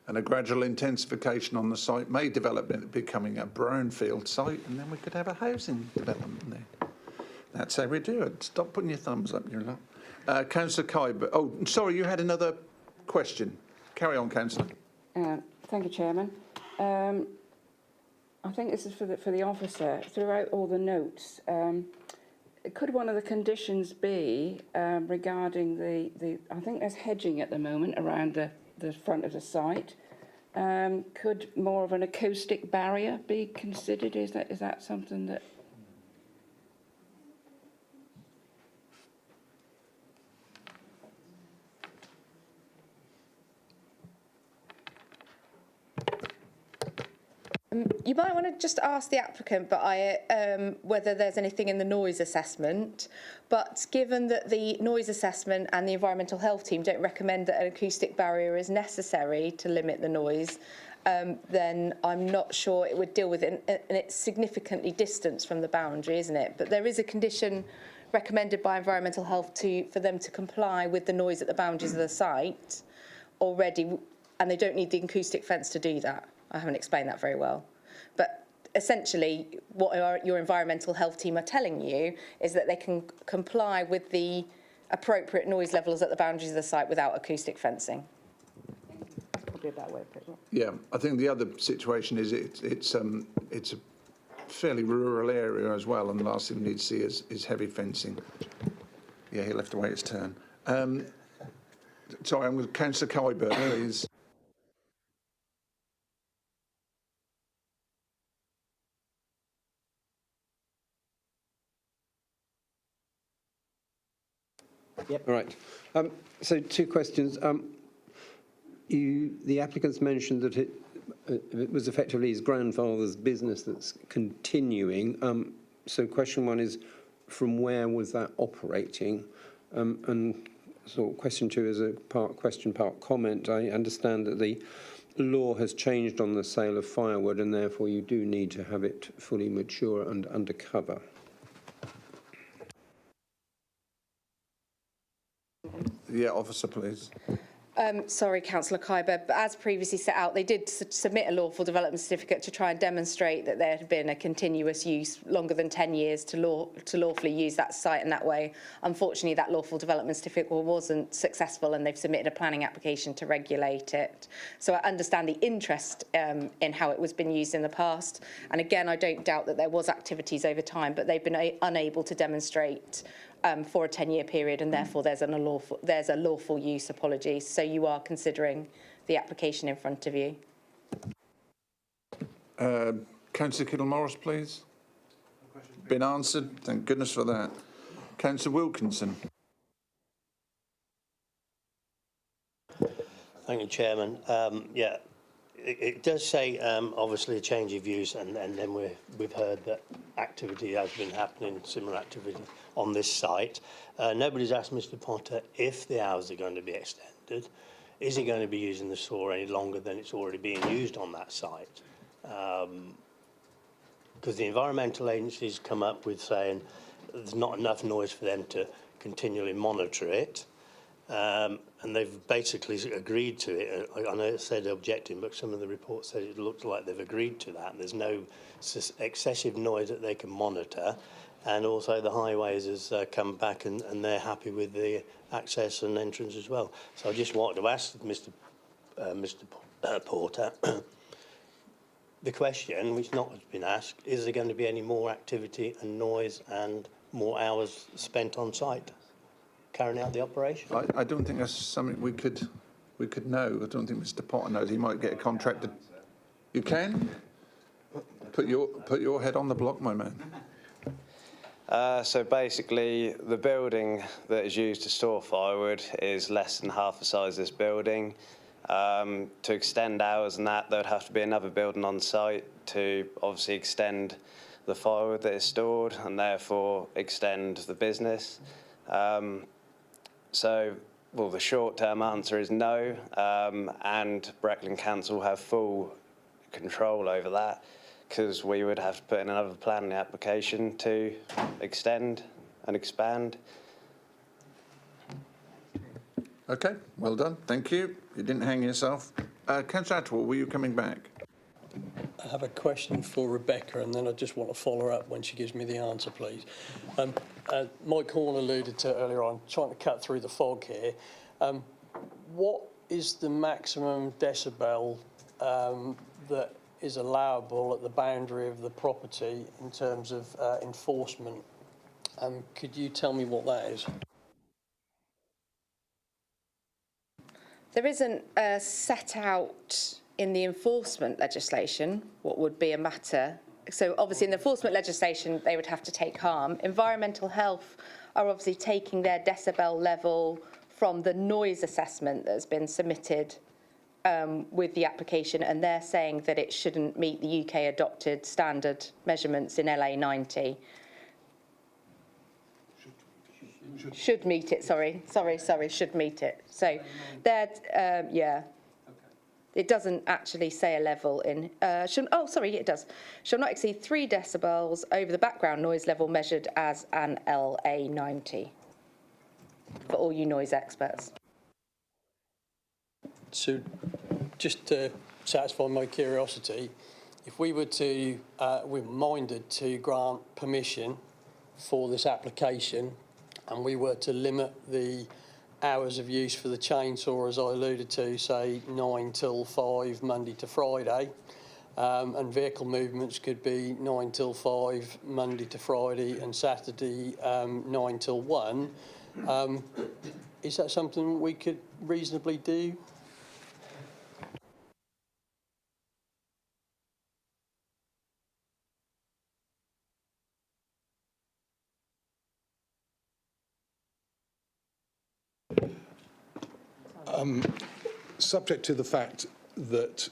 Speaker 1: And a gradual intensification on the site may develop into becoming a brownfield site, and then we could have a housing development there. That's how we do it. Stop putting your thumbs up your lap. Councillor Kyber. Oh, sorry, you had another question. Carry on, Councillor.
Speaker 16: Thank you, Chairman. I think this is for the officer. Throughout all the notes, could one of the conditions be regarding the I think there's hedging at the moment around the front of the site. Could more of an acoustic barrier be considered? Is that something that...
Speaker 3: You might want to just ask the applicant whether there's anything in the noise assessment, but given that the noise assessment and the environmental health team don't recommend that an acoustic barrier is necessary to limit the noise, then I'm not sure it would deal with it, and it's significantly distanced from the boundary, isn't it? But there is a condition recommended by environmental health for them to comply with the noise at the boundaries of the site already, and they don't need the acoustic fence to do that. I haven't explained that very well. But essentially, what your environmental health team are telling you is that they can comply with the appropriate noise levels at the boundaries of the site without acoustic fencing.
Speaker 16: That's probably a better way of putting it.
Speaker 1: Yeah, I think the other situation is it's a fairly rural area as well, and the last thing we need to see is heavy fencing. Yeah, he'll have to wait his turn. Sorry, I'm with Councillor Kyber, please.
Speaker 17: Yep. Right. So two questions. The applicants mentioned that it was effectively his grandfather's business that's continuing. So question one is, from where was that operating? And so question two is a part question, part comment. I understand that the law has changed on the sale of firewood, and therefore you do need to have it fully mature and under cover.
Speaker 1: Yeah, officer, please.
Speaker 3: Sorry, Councillor Khyber, but as previously set out, they did submit a lawful development certificate to try and demonstrate that there had been a continuous use longer than 10 years to lawfully use that site in that way. Unfortunately, that lawful development certificate wasn't successful, and they've submitted a planning application to regulate it. So I understand the interest in how it was been used in the past. And again, I don't doubt that there was activities over time, but they've been unable to demonstrate for a 10-year period, and therefore there's a lawful use. Apologies. So you are considering the application in front of you.
Speaker 1: Councillor Kittle-Morris, please. Been answered. Thank goodness for that. Councillor Wilkinson.
Speaker 18: Thank you, Chairman. Yeah, it does say obviously a change of use, and then we've heard that activity has been happening, similar activity on this site. Nobody's asked Mr. Potter if the hours are going to be extended. Is he going to be using the saw any longer than it's already being used on that site? Because the environmental agencies come up with saying there's not enough noise for them to continually monitor it. And they've basically agreed to it. I know it said objecting, but some of the reports said it looked like they've agreed to that. There's no excessive noise that they can monitor. And also the highways has come back and they're happy with the access and entrance as well. So I just wanted to ask Mr. Porter the question, which not has been asked, is there going to be any more activity and noise and more hours spent on site carrying out the operation?
Speaker 1: I don't think that's something we could know. I don't think Mr. Potter knows. He might get a contractor. You can put your head on the block, my man.
Speaker 14: So basically, the building that is used to store firewood is less than half the size of this building. To extend hours and that, there would have to be another building on site to obviously extend the firewood that is stored and therefore extend the business. So, well, the short-term answer is no, and Breckland Council have full control over that, because we would have to put in another planning application to extend and expand.
Speaker 1: Okay, well done. Thank you. You didn't hang yourself. Councillor Atwell, were you coming back?
Speaker 15: I have a question for Rebecca, and then I just want to follow up when she gives me the answer, please. Mike Horn alluded to earlier on, trying to cut through the fog here. What is the maximum decibel that is allowable at the boundary of the property in terms of enforcement? Could you tell me what that is?
Speaker 3: There isn't set out in the enforcement legislation what would be a matter. So obviously in the enforcement legislation they would have to take harm. Environmental health are obviously taking their decibel level from the noise assessment that's been submitted with the application, and they're saying that it shouldn't meet the UK adopted standard measurements in LA 90. Should meet it, sorry, should meet it. So that, yeah. It doesn't actually say a level in, it does. Shall not exceed 3 decibels over the background noise level measured as an LA 90. For all you noise experts.
Speaker 15: So just to satisfy my curiosity, if we were to, we're minded to grant permission for this application, and we were to limit the hours of use for the chainsaw, as I alluded to, say 9 till 5 Monday to Friday, and vehicle movements could be 9 till 5 Monday to Friday and Saturday 9 till 1. Is that something we could reasonably do?
Speaker 5: Subject to the fact that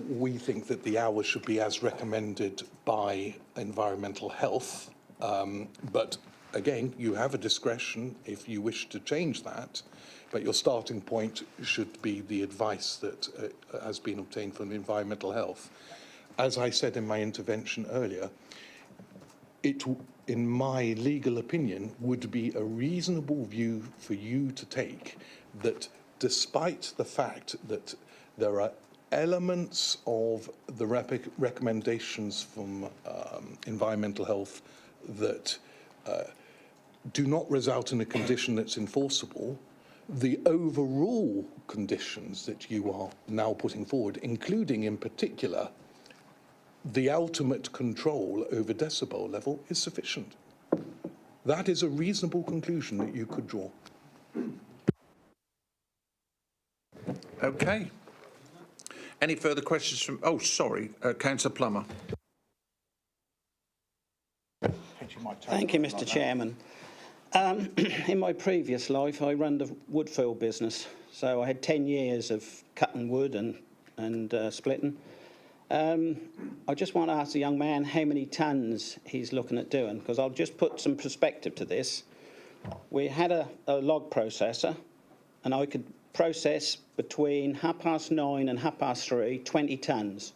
Speaker 5: we think that the hours should be as recommended by environmental health, but again, you have a discretion if you wish to change that, but your starting point should be the advice that has been obtained from environmental health. As I said in my intervention earlier, it, in my legal opinion, would be a reasonable view for you to take that despite the fact that there are elements of the recommendations from environmental health that do not result in a condition that's enforceable, the overall conditions that you are now putting forward, including in particular the ultimate control over decibel level, is sufficient. That is a reasonable conclusion that you could draw.
Speaker 1: Okay. Any further questions from... Oh, sorry, Councillor Plummer.
Speaker 4: Thank you, Mr. Chairman. In my previous life, I ran the woodfield business, so I had 10 years of cutting wood and splitting. I just want to ask the young man how many tonnes he's looking at doing, because I'll just put some perspective to this. We had a log processor, and I could process between 9:30 and 3:30, 20 tonnes.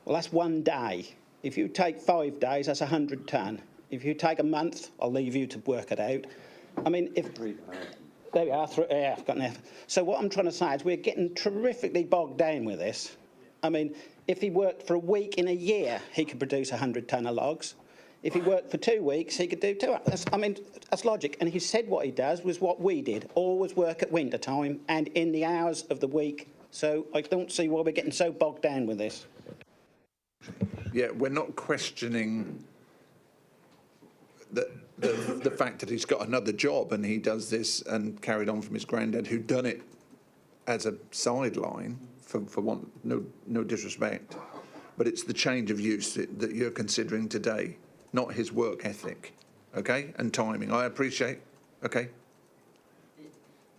Speaker 4: Well, that's one day. If you take 5 days, that's 100 tonne. If you take a month, I'll leave you to work it out. I mean, if... There we are. Yeah, I've got enough. So what I'm trying to say is we're getting terrifically bogged down with this. I mean, if he worked for a week in a year, he could produce 100 tonne of logs. If he worked for 2 weeks, he could do 200. That's logic. And he said what he does was what we did, always work at winter time and in the hours of the week. So I don't see why we're getting so bogged down with this.
Speaker 1: Yeah, we're not questioning the fact that he's got another job and he does this and carried on from his granddad, who'd done it as a sideline, for want, no disrespect, but it's the change of use that you're considering today, not his work ethic, okay, and timing. I appreciate, okay.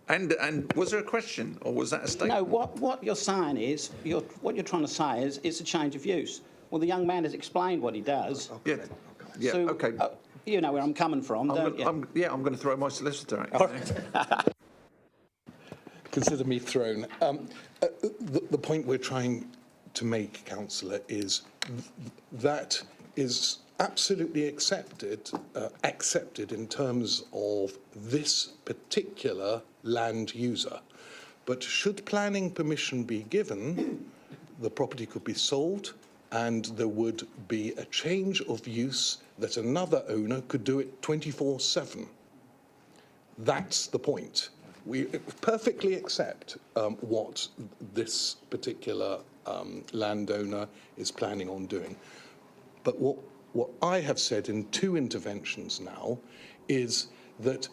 Speaker 1: And was there a question, or was that a statement?
Speaker 4: No, what you're saying is, what you're trying to say is it's a change of use. Well, the young man has explained what he does.
Speaker 1: Yeah,
Speaker 4: so,
Speaker 1: okay.
Speaker 4: You know where I'm coming from, don't you?
Speaker 1: I'm going to throw my solicitor at you.
Speaker 5: Consider me thrown. The point we're trying to make, Councillor, is that is absolutely accepted in terms of this particular land user. But should planning permission be given, the property could be sold and there would be a change of use that another owner could do it 24/7. That's the point. We perfectly accept what this particular landowner is planning on doing. But what I have said in 2 interventions now is that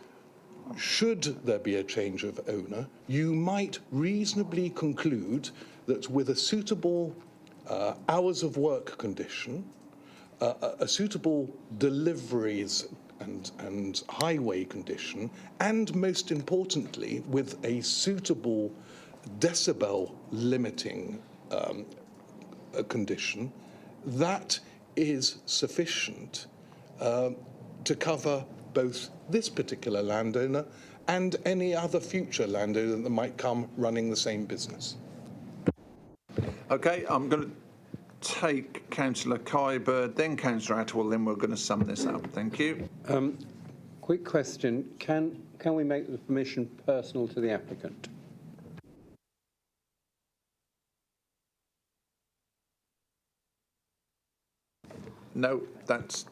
Speaker 5: should there be a change of owner, you might reasonably conclude that with a suitable hours of work condition, a suitable deliveries and highway condition, and most importantly, with a suitable decibel limiting condition, that is sufficient to cover both this particular landowner and any other future landowner that might come running the same business.
Speaker 1: Okay, I'm going to take Councillor Kybird, then Councillor Attwell, then we're going to sum this up. Thank you.
Speaker 17: Quick question. Can we make the permission personal to the applicant?
Speaker 1: No, that's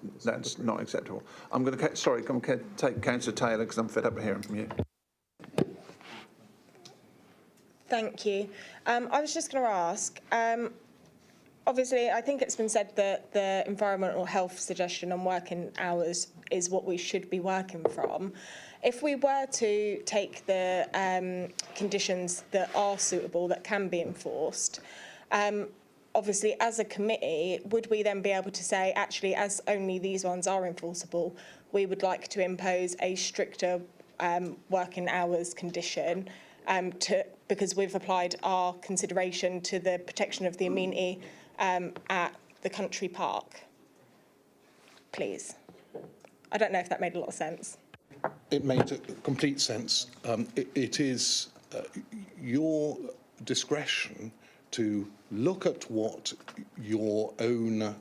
Speaker 1: not acceptable. I'm going to take Councillor Taylor because I'm fed up of hearing from you.
Speaker 19: Thank you. I was just going to ask, obviously, I think it's been said that the environmental health suggestion on working hours is what we should be working from. If we were to take the conditions that are suitable, that can be enforced, obviously, as a committee, would we then be able to say, actually, as only these ones are enforceable, we would like to impose a stricter working hours condition because we've applied our consideration to the protection of the amenity at the country park, please? I don't know if that made a lot of sense.
Speaker 5: It made complete sense. It is your discretion to look at what your own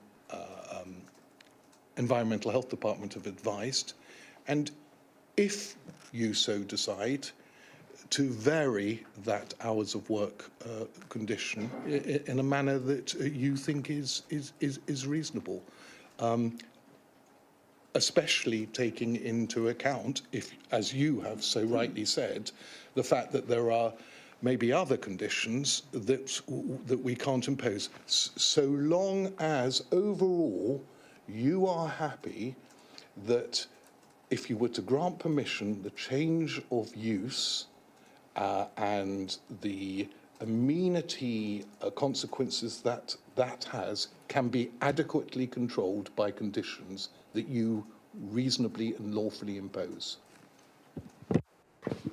Speaker 5: Environmental Health Department have advised, and if you so decide, to vary that hours of work condition in a manner that you think is reasonable. Especially taking into account, if, as you have so rightly said, the fact that there are maybe other conditions that we can't impose. So long as overall you are happy that if you were to grant permission, the change of use and the amenity consequences that has can be adequately controlled by conditions that you reasonably and lawfully impose.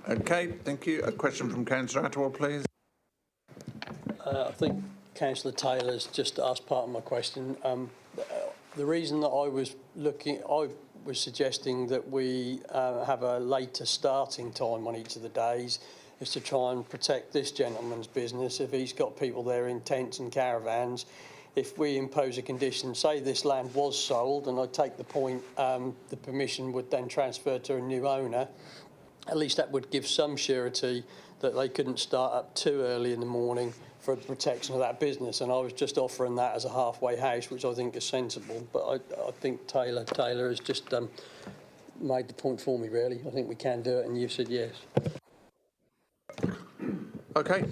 Speaker 1: Okay, thank you. A question from Councillor Attwell, please.
Speaker 15: I think Councillor Taylor's just asked part of my question. The reason that I was suggesting that we have a later starting time on each of the days is to try and protect this gentleman's business. If he's got people there in tents and caravans, if we impose a condition, say this land was sold, and I take the point, the permission would then transfer to a new owner, at least that would give some surety that they couldn't start up too early in the morning for the protection of that business. And I was just offering that as a halfway house, which I think is sensible. But I think Taylor has just made the point for me, really. I think we can do it, and you've said yes.
Speaker 1: Okay.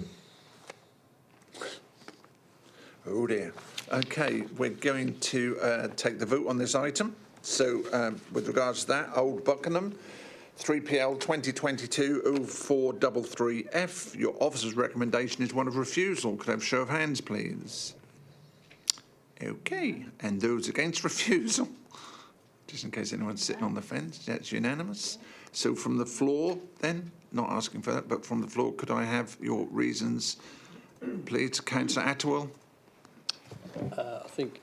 Speaker 1: Oh dear. Okay, we're going to take the vote on this item. So with regards to that, Old Buckingham, 3PL 2022-0433F. Your officer's recommendation is one of refusal. Could I have a show of hands, please? Okay, and those against refusal? Just in case anyone's sitting on the fence, that's unanimous. So from the floor then, not asking for that, but from the floor, could I have your reasons, please? Councillor Attwell.
Speaker 15: I think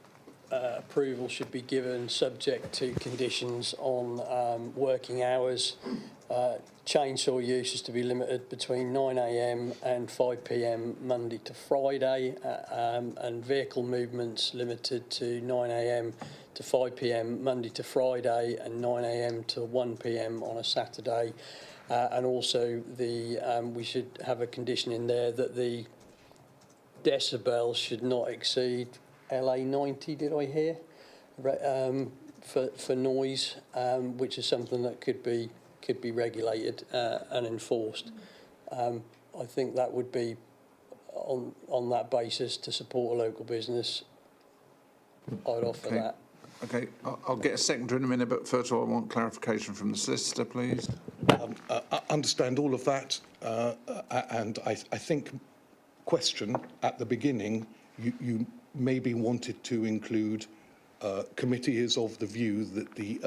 Speaker 15: approval should be given subject to conditions on working hours. Chainsaw use is to be limited between 9 a.m. and 5 p.m. Monday to Friday, and vehicle movements limited to 9 a.m. to 5 p.m. Monday to Friday, and 9 a.m. to 1 p.m. on a Saturday. And also we should have a condition in there that the decibels should not exceed LA 90, did I hear, for noise, which is something that could be regulated and enforced. I think that would be on that basis to support a local business. I'd offer that.
Speaker 1: Okay, I'll get a seconder in a minute, but first of all, I want clarification from the solicitor, please.
Speaker 5: I understand all of that, and I think question at the beginning, you maybe wanted to include committee is of the view that the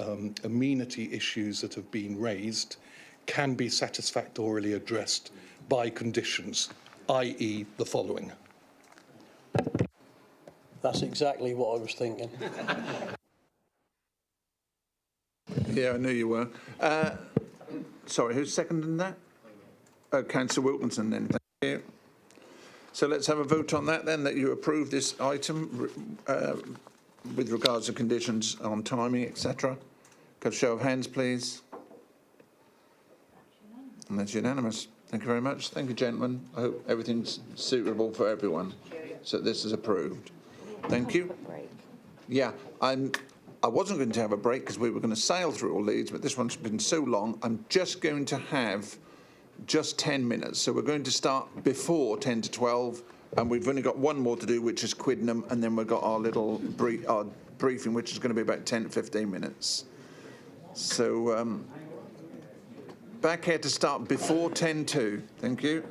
Speaker 5: amenity issues that have been raised can be satisfactorily addressed by conditions, i.e. the following.
Speaker 15: That's exactly what I was thinking.
Speaker 1: Yeah, I knew you were. Sorry, who's seconding that? Councillor Wilkinson then, thank you. So let's have a vote on that then, that you approve this item with regards to conditions on timing, etc. Could a show of hands, please? And that's unanimous. Thank you very much. Thank you, gentlemen. I hope everything's suitable for everyone. So this is approved. Thank you. Yeah, I wasn't going to have a break because we were going to sail through all these, but this one's been so long. I'm just going to have just 10 minutes. So we're going to start before 10 to 12, and we've only got one more to do, which is Quidnam, and then we've got our little briefing, which is going to be about 10 to 15 minutes. So back here to start before 10 to. Thank you.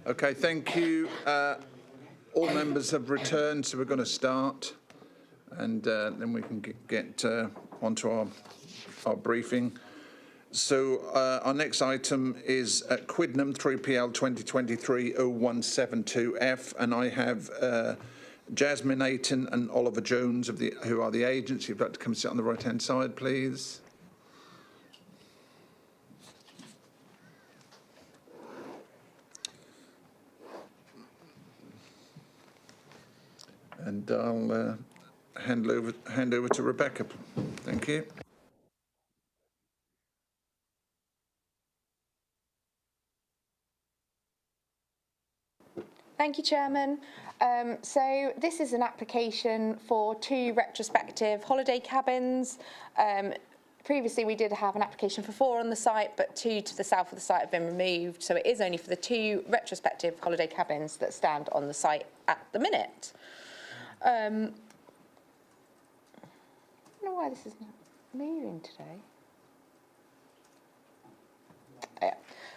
Speaker 1: Okay, thank you. All members have returned, so we're going to start, and then we can get onto our briefing. So our next item is at Quidnam 3PL 2023-0172F, and I have Jasmine Ayton and Oliver Jones, who are the agents. If you'd like to come sit on the right-hand side, please. And I'll hand over to Rebecca. Thank you.
Speaker 3: Thank you, Chairman. So this is an application for 2 retrospective holiday cabins. Previously, we did have an application for 4 on the site, but 2 to the south of the site have been removed. So it is only for the 2 retrospective holiday cabins that stand on the site at the minute. I don't know why this is not moving today. Oh, yeah.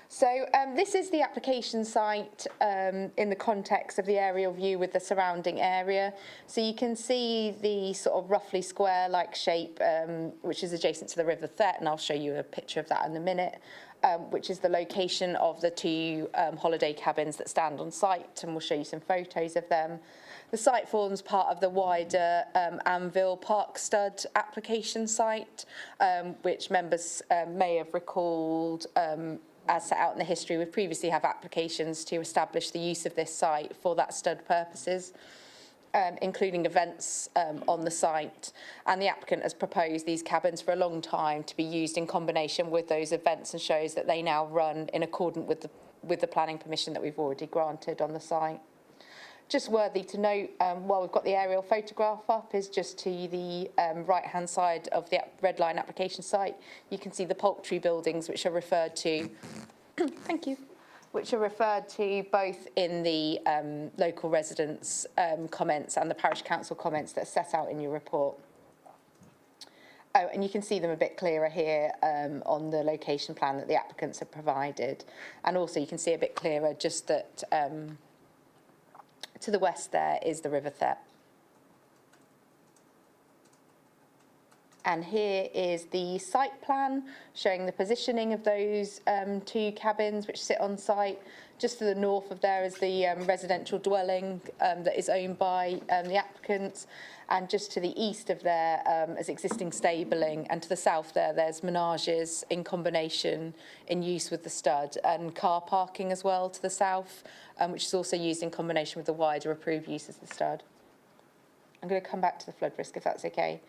Speaker 3: So this is the application site in the context of the aerial view with the surrounding area. So you can see the sort of roughly square-like shape, which is adjacent to the River Thet, and I'll show you a picture of that in a minute, which is the location of the 2 holiday cabins that stand on site, and we'll show you some photos of them. The site forms part of the wider Anvil Park Stud application site, which members may have recalled as set out in the history. We've previously had applications to establish the use of this site for that stud purposes, including events on the site. And the applicant has proposed these cabins for a long time to be used in combination with those events and shows that they now run in accordance with the planning permission that we've already granted on the site. Just worthy to note, while we've got the aerial photograph up, is just to the right-hand side of the red line application site. You can see the poultry buildings, which are referred to, thank you, which are referred to both in the local residents' comments and the parish council comments that are set out in your report. Oh, and you can see them a bit clearer here on the location plan that the applicants have provided. And also you can see a bit clearer just that to the west there is the River Thet. And here is the site plan showing the positioning of those 2 cabins which sit on site. Just to the north of there is the residential dwelling that is owned by the applicants. And just to the east of there is existing stabling. And to the south there's menages in combination in use with the stud, and car parking as well to the south, which is also used in combination with the wider approved use as the stud. I'm going to come back to the flood risk if that's okay.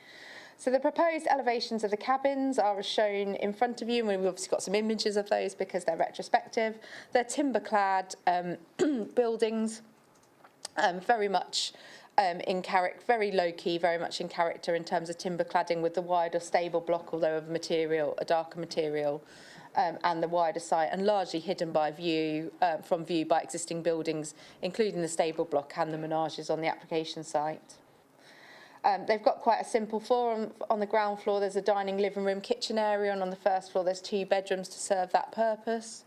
Speaker 3: So the proposed elevations of the cabins are as shown in front of you, and we've obviously got some images of those because they're retrospective. They're timber-clad buildings, very much in character, very low-key, very much in character in terms of timber cladding, with the wider stable block, although of material, a darker material, and the wider site, and largely hidden by view, from view by existing buildings, including the stable block and the menages on the application site. They've got quite a simple floor. On the ground floor there's a dining, living room, kitchen area, and on the first floor there's 2 bedrooms to serve that purpose.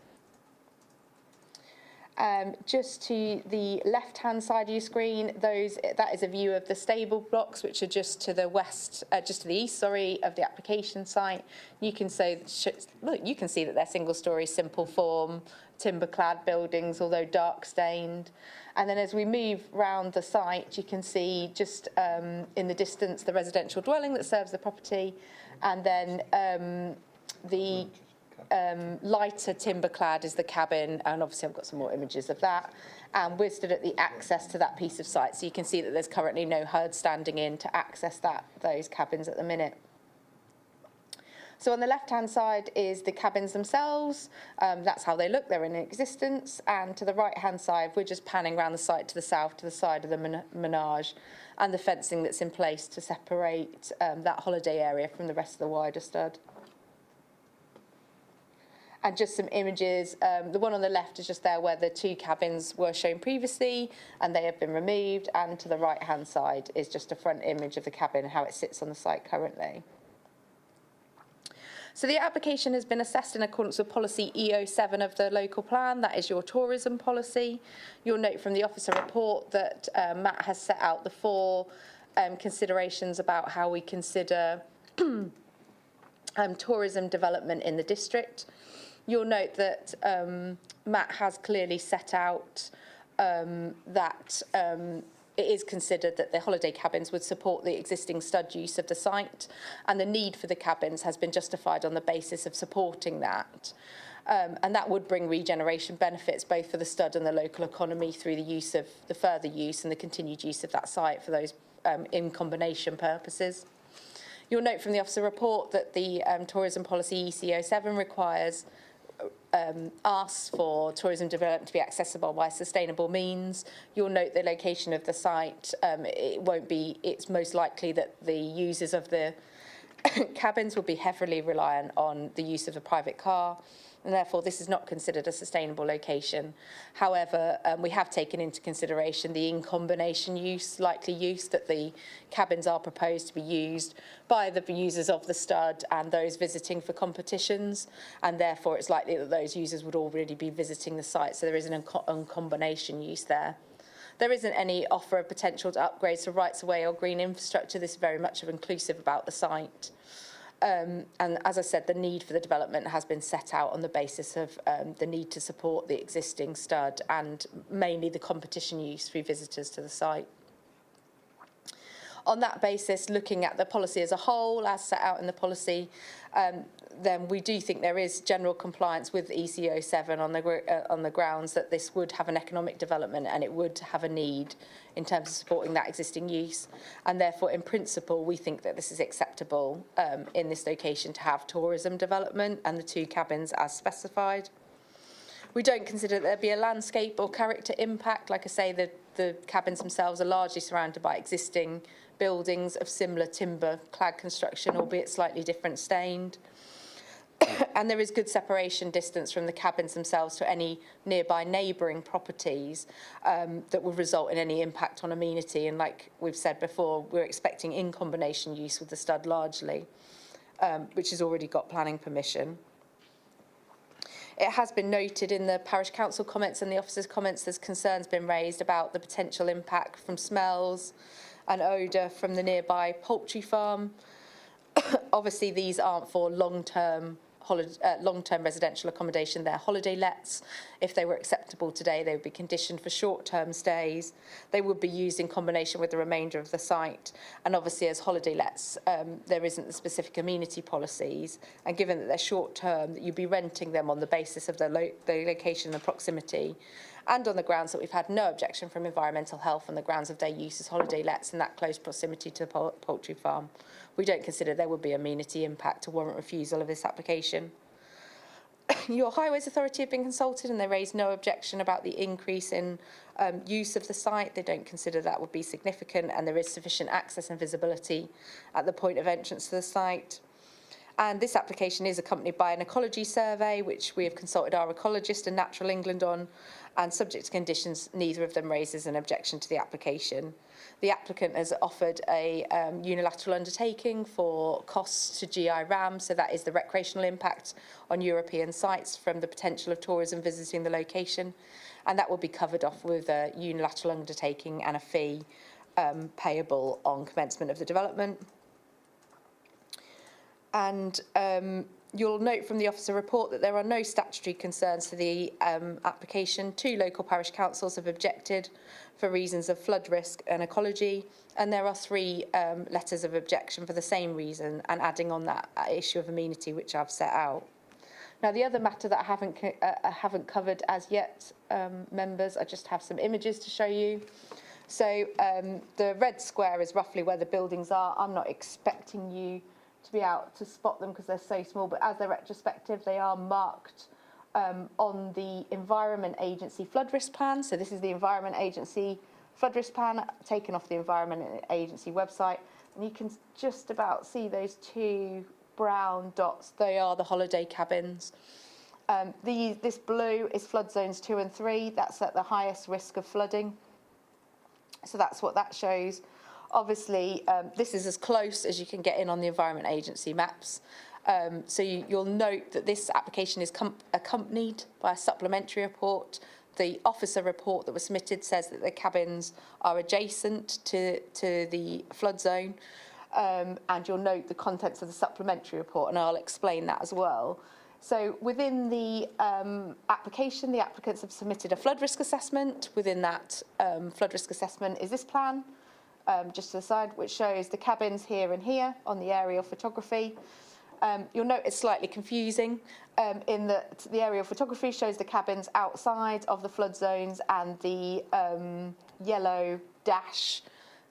Speaker 3: Just to the left-hand side of your screen, that is a view of the stable blocks, which are just to the west, just to the east, sorry, of the application site. You can see that they're single-storey, simple form, timber-clad buildings, although dark-stained. And then as we move round the site, you can see just in the distance the residential dwelling that serves the property, and then the lighter timber-clad is the cabin, and obviously I've got some more images of that. And we're stood at the access to that piece of site, so you can see that there's currently no herd standing in to access those cabins at the minute. So on the left-hand side is the cabins themselves. That's how they look, they're in existence. And to the right-hand side, we're just panning around the site to the south, to the side of the menage, and the fencing that's in place to separate that holiday area from the rest of the wider stud. And just some images. The one on the left is just there where the 2 cabins were shown previously, and they have been removed. And to the right-hand side is just a front image of the cabin, how it sits on the site currently. So the application has been assessed in accordance with policy E07 of the local plan. That is your tourism policy. You'll note from the officer report that Matt has set out the 4 considerations about how we consider tourism development in the district. You'll note that Matt has clearly set out that it is considered that the holiday cabins would support the existing stud use of the site, and the need for the cabins has been justified on the basis of supporting that. And that would bring regeneration benefits both for the stud and the local economy through the use of the further use and the continued use of that site for those in combination purposes. You'll note from the officer report that the tourism policy EC07 requires asks for tourism development to be accessible by sustainable means. You'll note the location of the site. It's most likely that the users of the cabins will be heavily reliant on the use of a private car, and therefore this is not considered a sustainable location. However, we have taken into consideration the in-combination use, likely use that the cabins are proposed to be used by the users of the stud and those visiting for competitions, and therefore it's likely that those users would already be visiting the site, so there is an in-combination use there. There isn't any offer of potential to upgrades to rights-of-way or green infrastructure. This is very much inclusive about the site. And as I said, the need for the development has been set out on the basis of the need to support the existing stud and mainly the competition use through visitors to the site. On that basis, looking at the policy as a whole, as set out in the policy, then we do think there is general compliance with EC07 on the grounds that this would have an economic development and it would have a need in terms of supporting that existing use. And therefore, in principle, we think that this is acceptable in this location to have tourism development and the 2 cabins as specified. We don't consider that there'd be a landscape or character impact. Like I say, the cabins themselves are largely surrounded by existing buildings of similar timber clad construction, albeit slightly different stained. And there is good separation distance from the cabins themselves to any nearby neighbouring properties that would result in any impact on amenity. And like we've said before, we're expecting in-combination use with the stud largely, which has already got planning permission. It has been noted in the parish council comments and the officers' comments, there's concerns been raised about the potential impact from smells and odour from the nearby poultry farm. Obviously, these aren't for long-term residential accommodation, they're holiday lets. If they were acceptable today, they would be conditioned for short-term stays. They would be used in combination with the remainder of the site. And obviously, as holiday lets, there isn't the specific amenity policies. And given that they're short-term, you'd be renting them on the basis of the location and proximity, and on the grounds that we've had no objection from environmental health on the grounds of their use as holiday lets in that close proximity to the poultry farm. We don't consider there would be amenity impact to warrant refusal of this application. Your Highways Authority have been consulted and they raised no objection about the increase in use of the site. They don't consider that would be significant and there is sufficient access and visibility at the point of entrance to the site. And this application is accompanied by an ecology survey, which we have consulted our ecologist and Natural England on, and subject to conditions, neither of them raises an objection to the application. The applicant has offered a unilateral undertaking for costs to GI RAM, so that is the recreational impact on European sites from the potential of tourism visiting the location, and that will be covered off with a unilateral undertaking and a fee payable on commencement of the development. And you'll note from the officer report that there are no statutory concerns for the application. 2 local parish councils have objected for reasons of flood risk and ecology, and there are 3 letters of objection for the same reason, and adding on that issue of amenity, which I've set out. Now, the other matter that I haven't covered as yet, members, I just have some images to show you. So the red square is roughly where the buildings are. I'm not expecting you to be able to spot them because they're so small, but as they're retrospective, they are marked on the Environment Agency flood risk plan. So this is the Environment Agency flood risk plan taken off the Environment Agency website, and you can just about see those 2 brown dots. They are the holiday cabins. This blue is flood zones 2 and 3. That's at the highest risk of flooding. So that's what that shows. Obviously, this is as close as you can get in on the Environment Agency maps. So you'll note that this application is accompanied by a supplementary report. The officer report that was submitted says that the cabins are adjacent to the flood zone. And you'll note the contents of the supplementary report, and I'll explain that as well. So within the application, the applicants have submitted a flood risk assessment. Within that flood risk assessment is this plan, just to the side, which shows the cabins here and here on the aerial photography. You'll note it's slightly confusing in that the aerial photography shows the cabins outside of the flood zones, and the yellow dash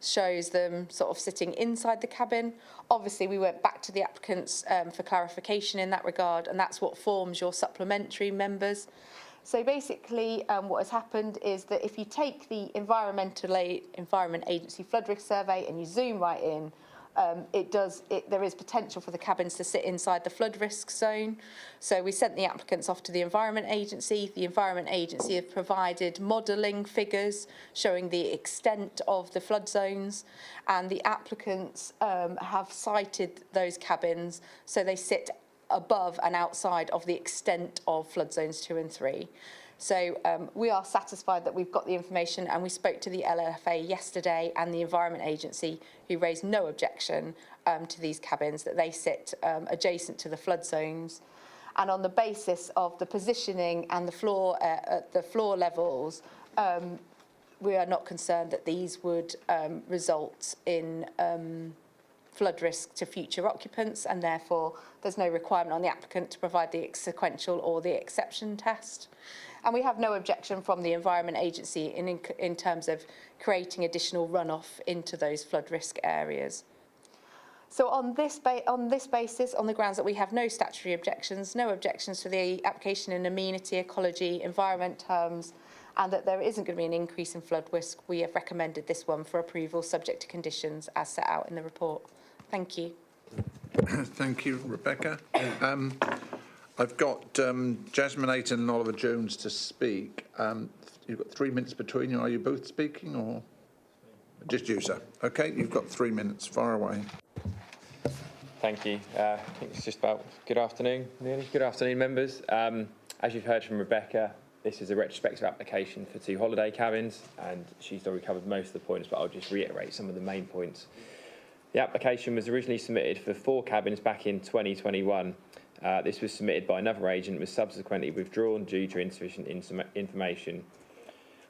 Speaker 3: shows them sort of sitting inside the cabin. Obviously, we went back to the applicants for clarification in that regard, and that's what forms your supplementary members. So basically, what has happened is that if you take the Environment Agency flood risk survey and you zoom right in, there is potential for the cabins to sit inside the flood risk zone. So we sent the applicants off to the Environment Agency. The Environment Agency have provided modelling figures showing the extent of the flood zones, and the applicants have cited those cabins so they sit above and outside of the extent of flood zones 2 and 3. So we are satisfied that we've got the information, and we spoke to the LFA yesterday and the Environment Agency, who raised no objection to these cabins, that they sit adjacent to the flood zones. And on the basis of the positioning and the floor levels, we are not concerned that these would result in flood risk to future occupants, and therefore there's no requirement on the applicant to provide the sequential or the exception test. And we have no objection from the Environment Agency in terms of creating additional runoff into those flood risk areas. So on this basis, on the grounds that we have no statutory objections, no objections to the application in amenity, ecology, environment terms, and that there isn't going to be an increase in flood risk, we have recommended this one for approval subject to conditions as set out in the report. Thank you.
Speaker 1: Thank you, Rebecca. I've got Jasmine Ayton and Oliver Jones to speak. You've got 3 minutes between you. Are you both speaking, or just you, sir? Okay, you've got 3 minutes. Far away.
Speaker 20: Thank you. I think it's just about good afternoon, nearly. Good afternoon, members. As you've heard from Rebecca, this is a retrospective application for 2 holiday cabins, and she's already covered most of the points, but I'll just reiterate some of the main points. The application was originally submitted for 4 cabins back in 2021. This was submitted by another agent and was subsequently withdrawn due to insufficient information.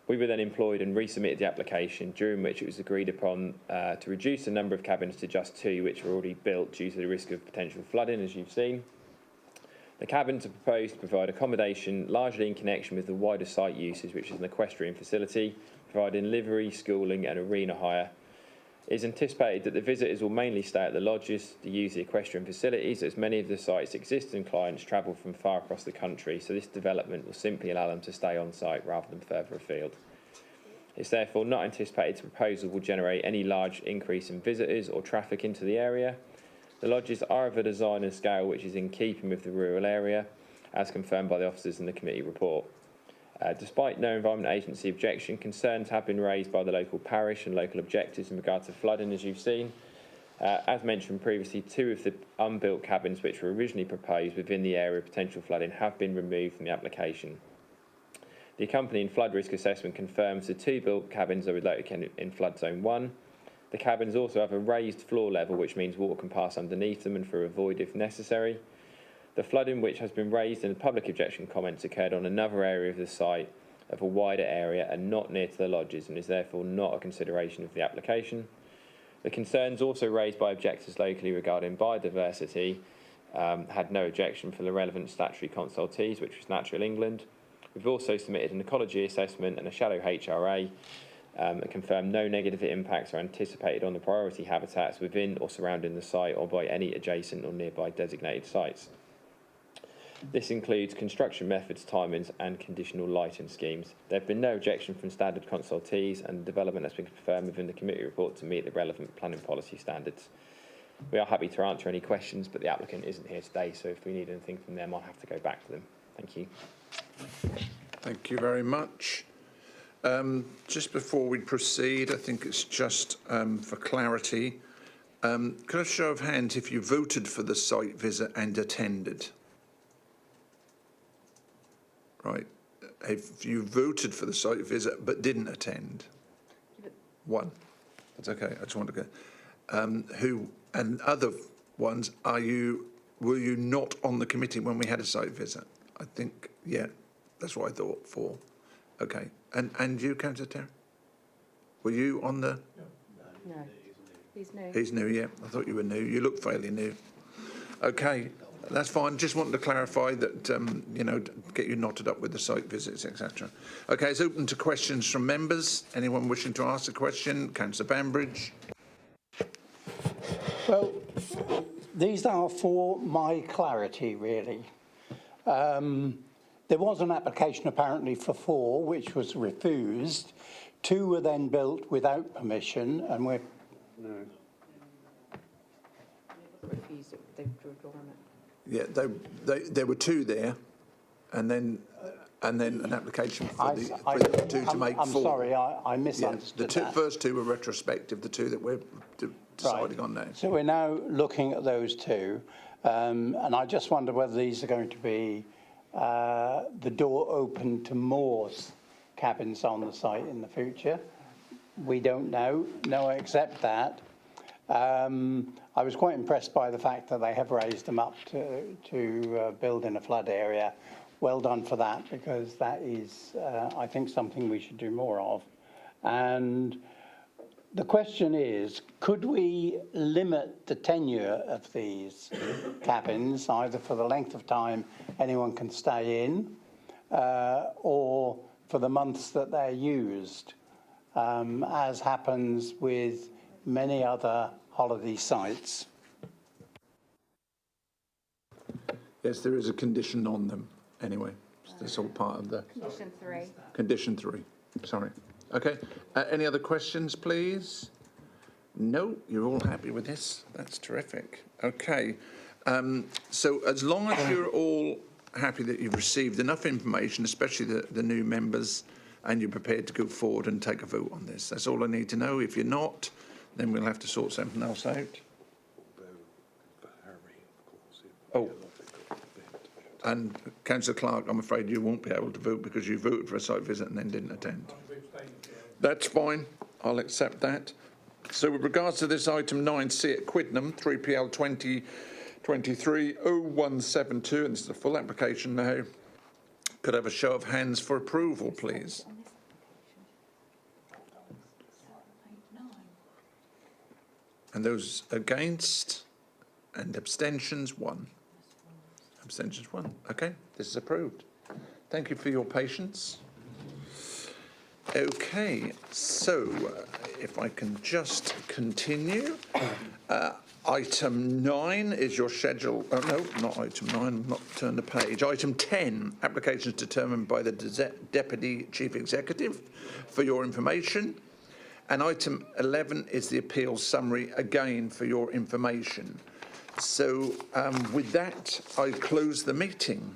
Speaker 20: We were then employed and resubmitted the application, during which it was agreed upon to reduce the number of cabins to just 2, which were already built due to the risk of potential flooding, as you've seen. The cabins are proposed to provide accommodation largely in connection with the wider site uses, which is an equestrian facility, providing livery, schooling and arena hire. It is anticipated that the visitors will mainly stay at the lodges to use the equestrian facilities, as many of the site's existing clients travel from far across the country, so this development will simply allow them to stay on site rather than further afield. It's therefore not anticipated the proposal will generate any large increase in visitors or traffic into the area. The lodges are of a design and scale which is in keeping with the rural area, as confirmed by the officers in the committee report. Despite no Environment Agency objection, concerns have been raised by the local parish and local objectives in regard to flooding, as you've seen. As mentioned previously, 2 of the unbuilt cabins which were originally proposed within the area of potential flooding have been removed from the application. The accompanying flood risk assessment confirms the 2 built cabins are located in flood zone 1. The cabins also have a raised floor level, which means water can pass underneath them and for avoid if necessary. The flooding which has been raised in the public objection comments occurred on another area of the site of a wider area and not near to the lodges, and is therefore not a consideration of the application. The concerns also raised by objectors locally regarding biodiversity had no objection for the relevant statutory consultees, which was Natural England. We've also submitted an ecology assessment and a shallow HRA that confirm no negative impacts are anticipated on the priority habitats within or surrounding the site or by any adjacent or nearby designated sites. This includes construction methods, timings and conditional lighting schemes. There have been no objection from standard consultees, and development has been confirmed within the committee report to meet the relevant planning policy standards. We are happy to answer any questions, but the applicant isn't here today, so if we need anything from them, I'll have to go back to them. Thank you.
Speaker 1: Thank you very much. Just before we proceed, I think it's just for clarity, Can I show of hands if you voted for the site visit and attended? Right. If you voted for the site visit but didn't attend? One. That's okay. I just want to go. Who and other ones, were you not on the committee when we had a site visit? I think, yeah, that's what I thought. 4. Okay. And you, Councillor Terry? Were you on the?
Speaker 16: No. He's new.
Speaker 1: He's new, yeah. I thought you were new. You look fairly new. Okay, that's fine. Just wanted to clarify that, you know, get you knotted up with the site visits, etc. Okay, it's open to questions from members. Anyone wishing to ask a question? Councillor Bambridge.
Speaker 9: Well, these are for my clarity, really. There was an application apparently for 4, which was refused. 2 were then built without permission, and we're... No.
Speaker 16: Refused it. They withdrawn it.
Speaker 1: Yeah, there were 2 there, and then an application for the 2 to make 4.
Speaker 9: I'm sorry, I misunderstood
Speaker 1: the first 2 were retrospective, the 2 that we're deciding on now.
Speaker 9: So we're now looking at those 2, and I just wonder whether these are going to be the door open to more cabins on the site in the future. We don't know. No, I accept that. I was quite impressed by the fact that they have raised them up to build in a flood area. Well done for that, because that is, I think, something we should do more of. And the question is, could we limit the tenure of these cabins, either for the length of time anyone can stay in, or for the months that they're used, as happens with many other holiday sites?
Speaker 1: Yes, there is a condition on them anyway. That's all part of the...
Speaker 16: Condition 3.
Speaker 1: Condition 3, sorry. Okay, any other questions, please? No, you're all happy with this? That's terrific. Okay, so as long as you're all happy that you've received enough information, especially the new members, and you're prepared to go forward and take a vote on this. That's all I need to know. If you're not, then we'll have to sort something else out. Oh, and Councillor Clark, I'm afraid you won't be able to vote because you voted for a site visit and then didn't attend. That's fine. I'll accept that. So with regards to this item 9C at Quidnam, 3PL 2023-0172, and this is a full application now. Could I have a show of hands for approval, please? And those against and abstentions, 1. Abstentions, 1. Okay, this is approved. Thank you for your patience. Okay, so if I can just continue. Item 9 is your schedule. Oh, no, not item 9. I've not turned the page. Item 10, applications determined by the Deputy Chief Executive, for your information. And item 11 is the appeals summary, again for your information. So with that, I close the meeting.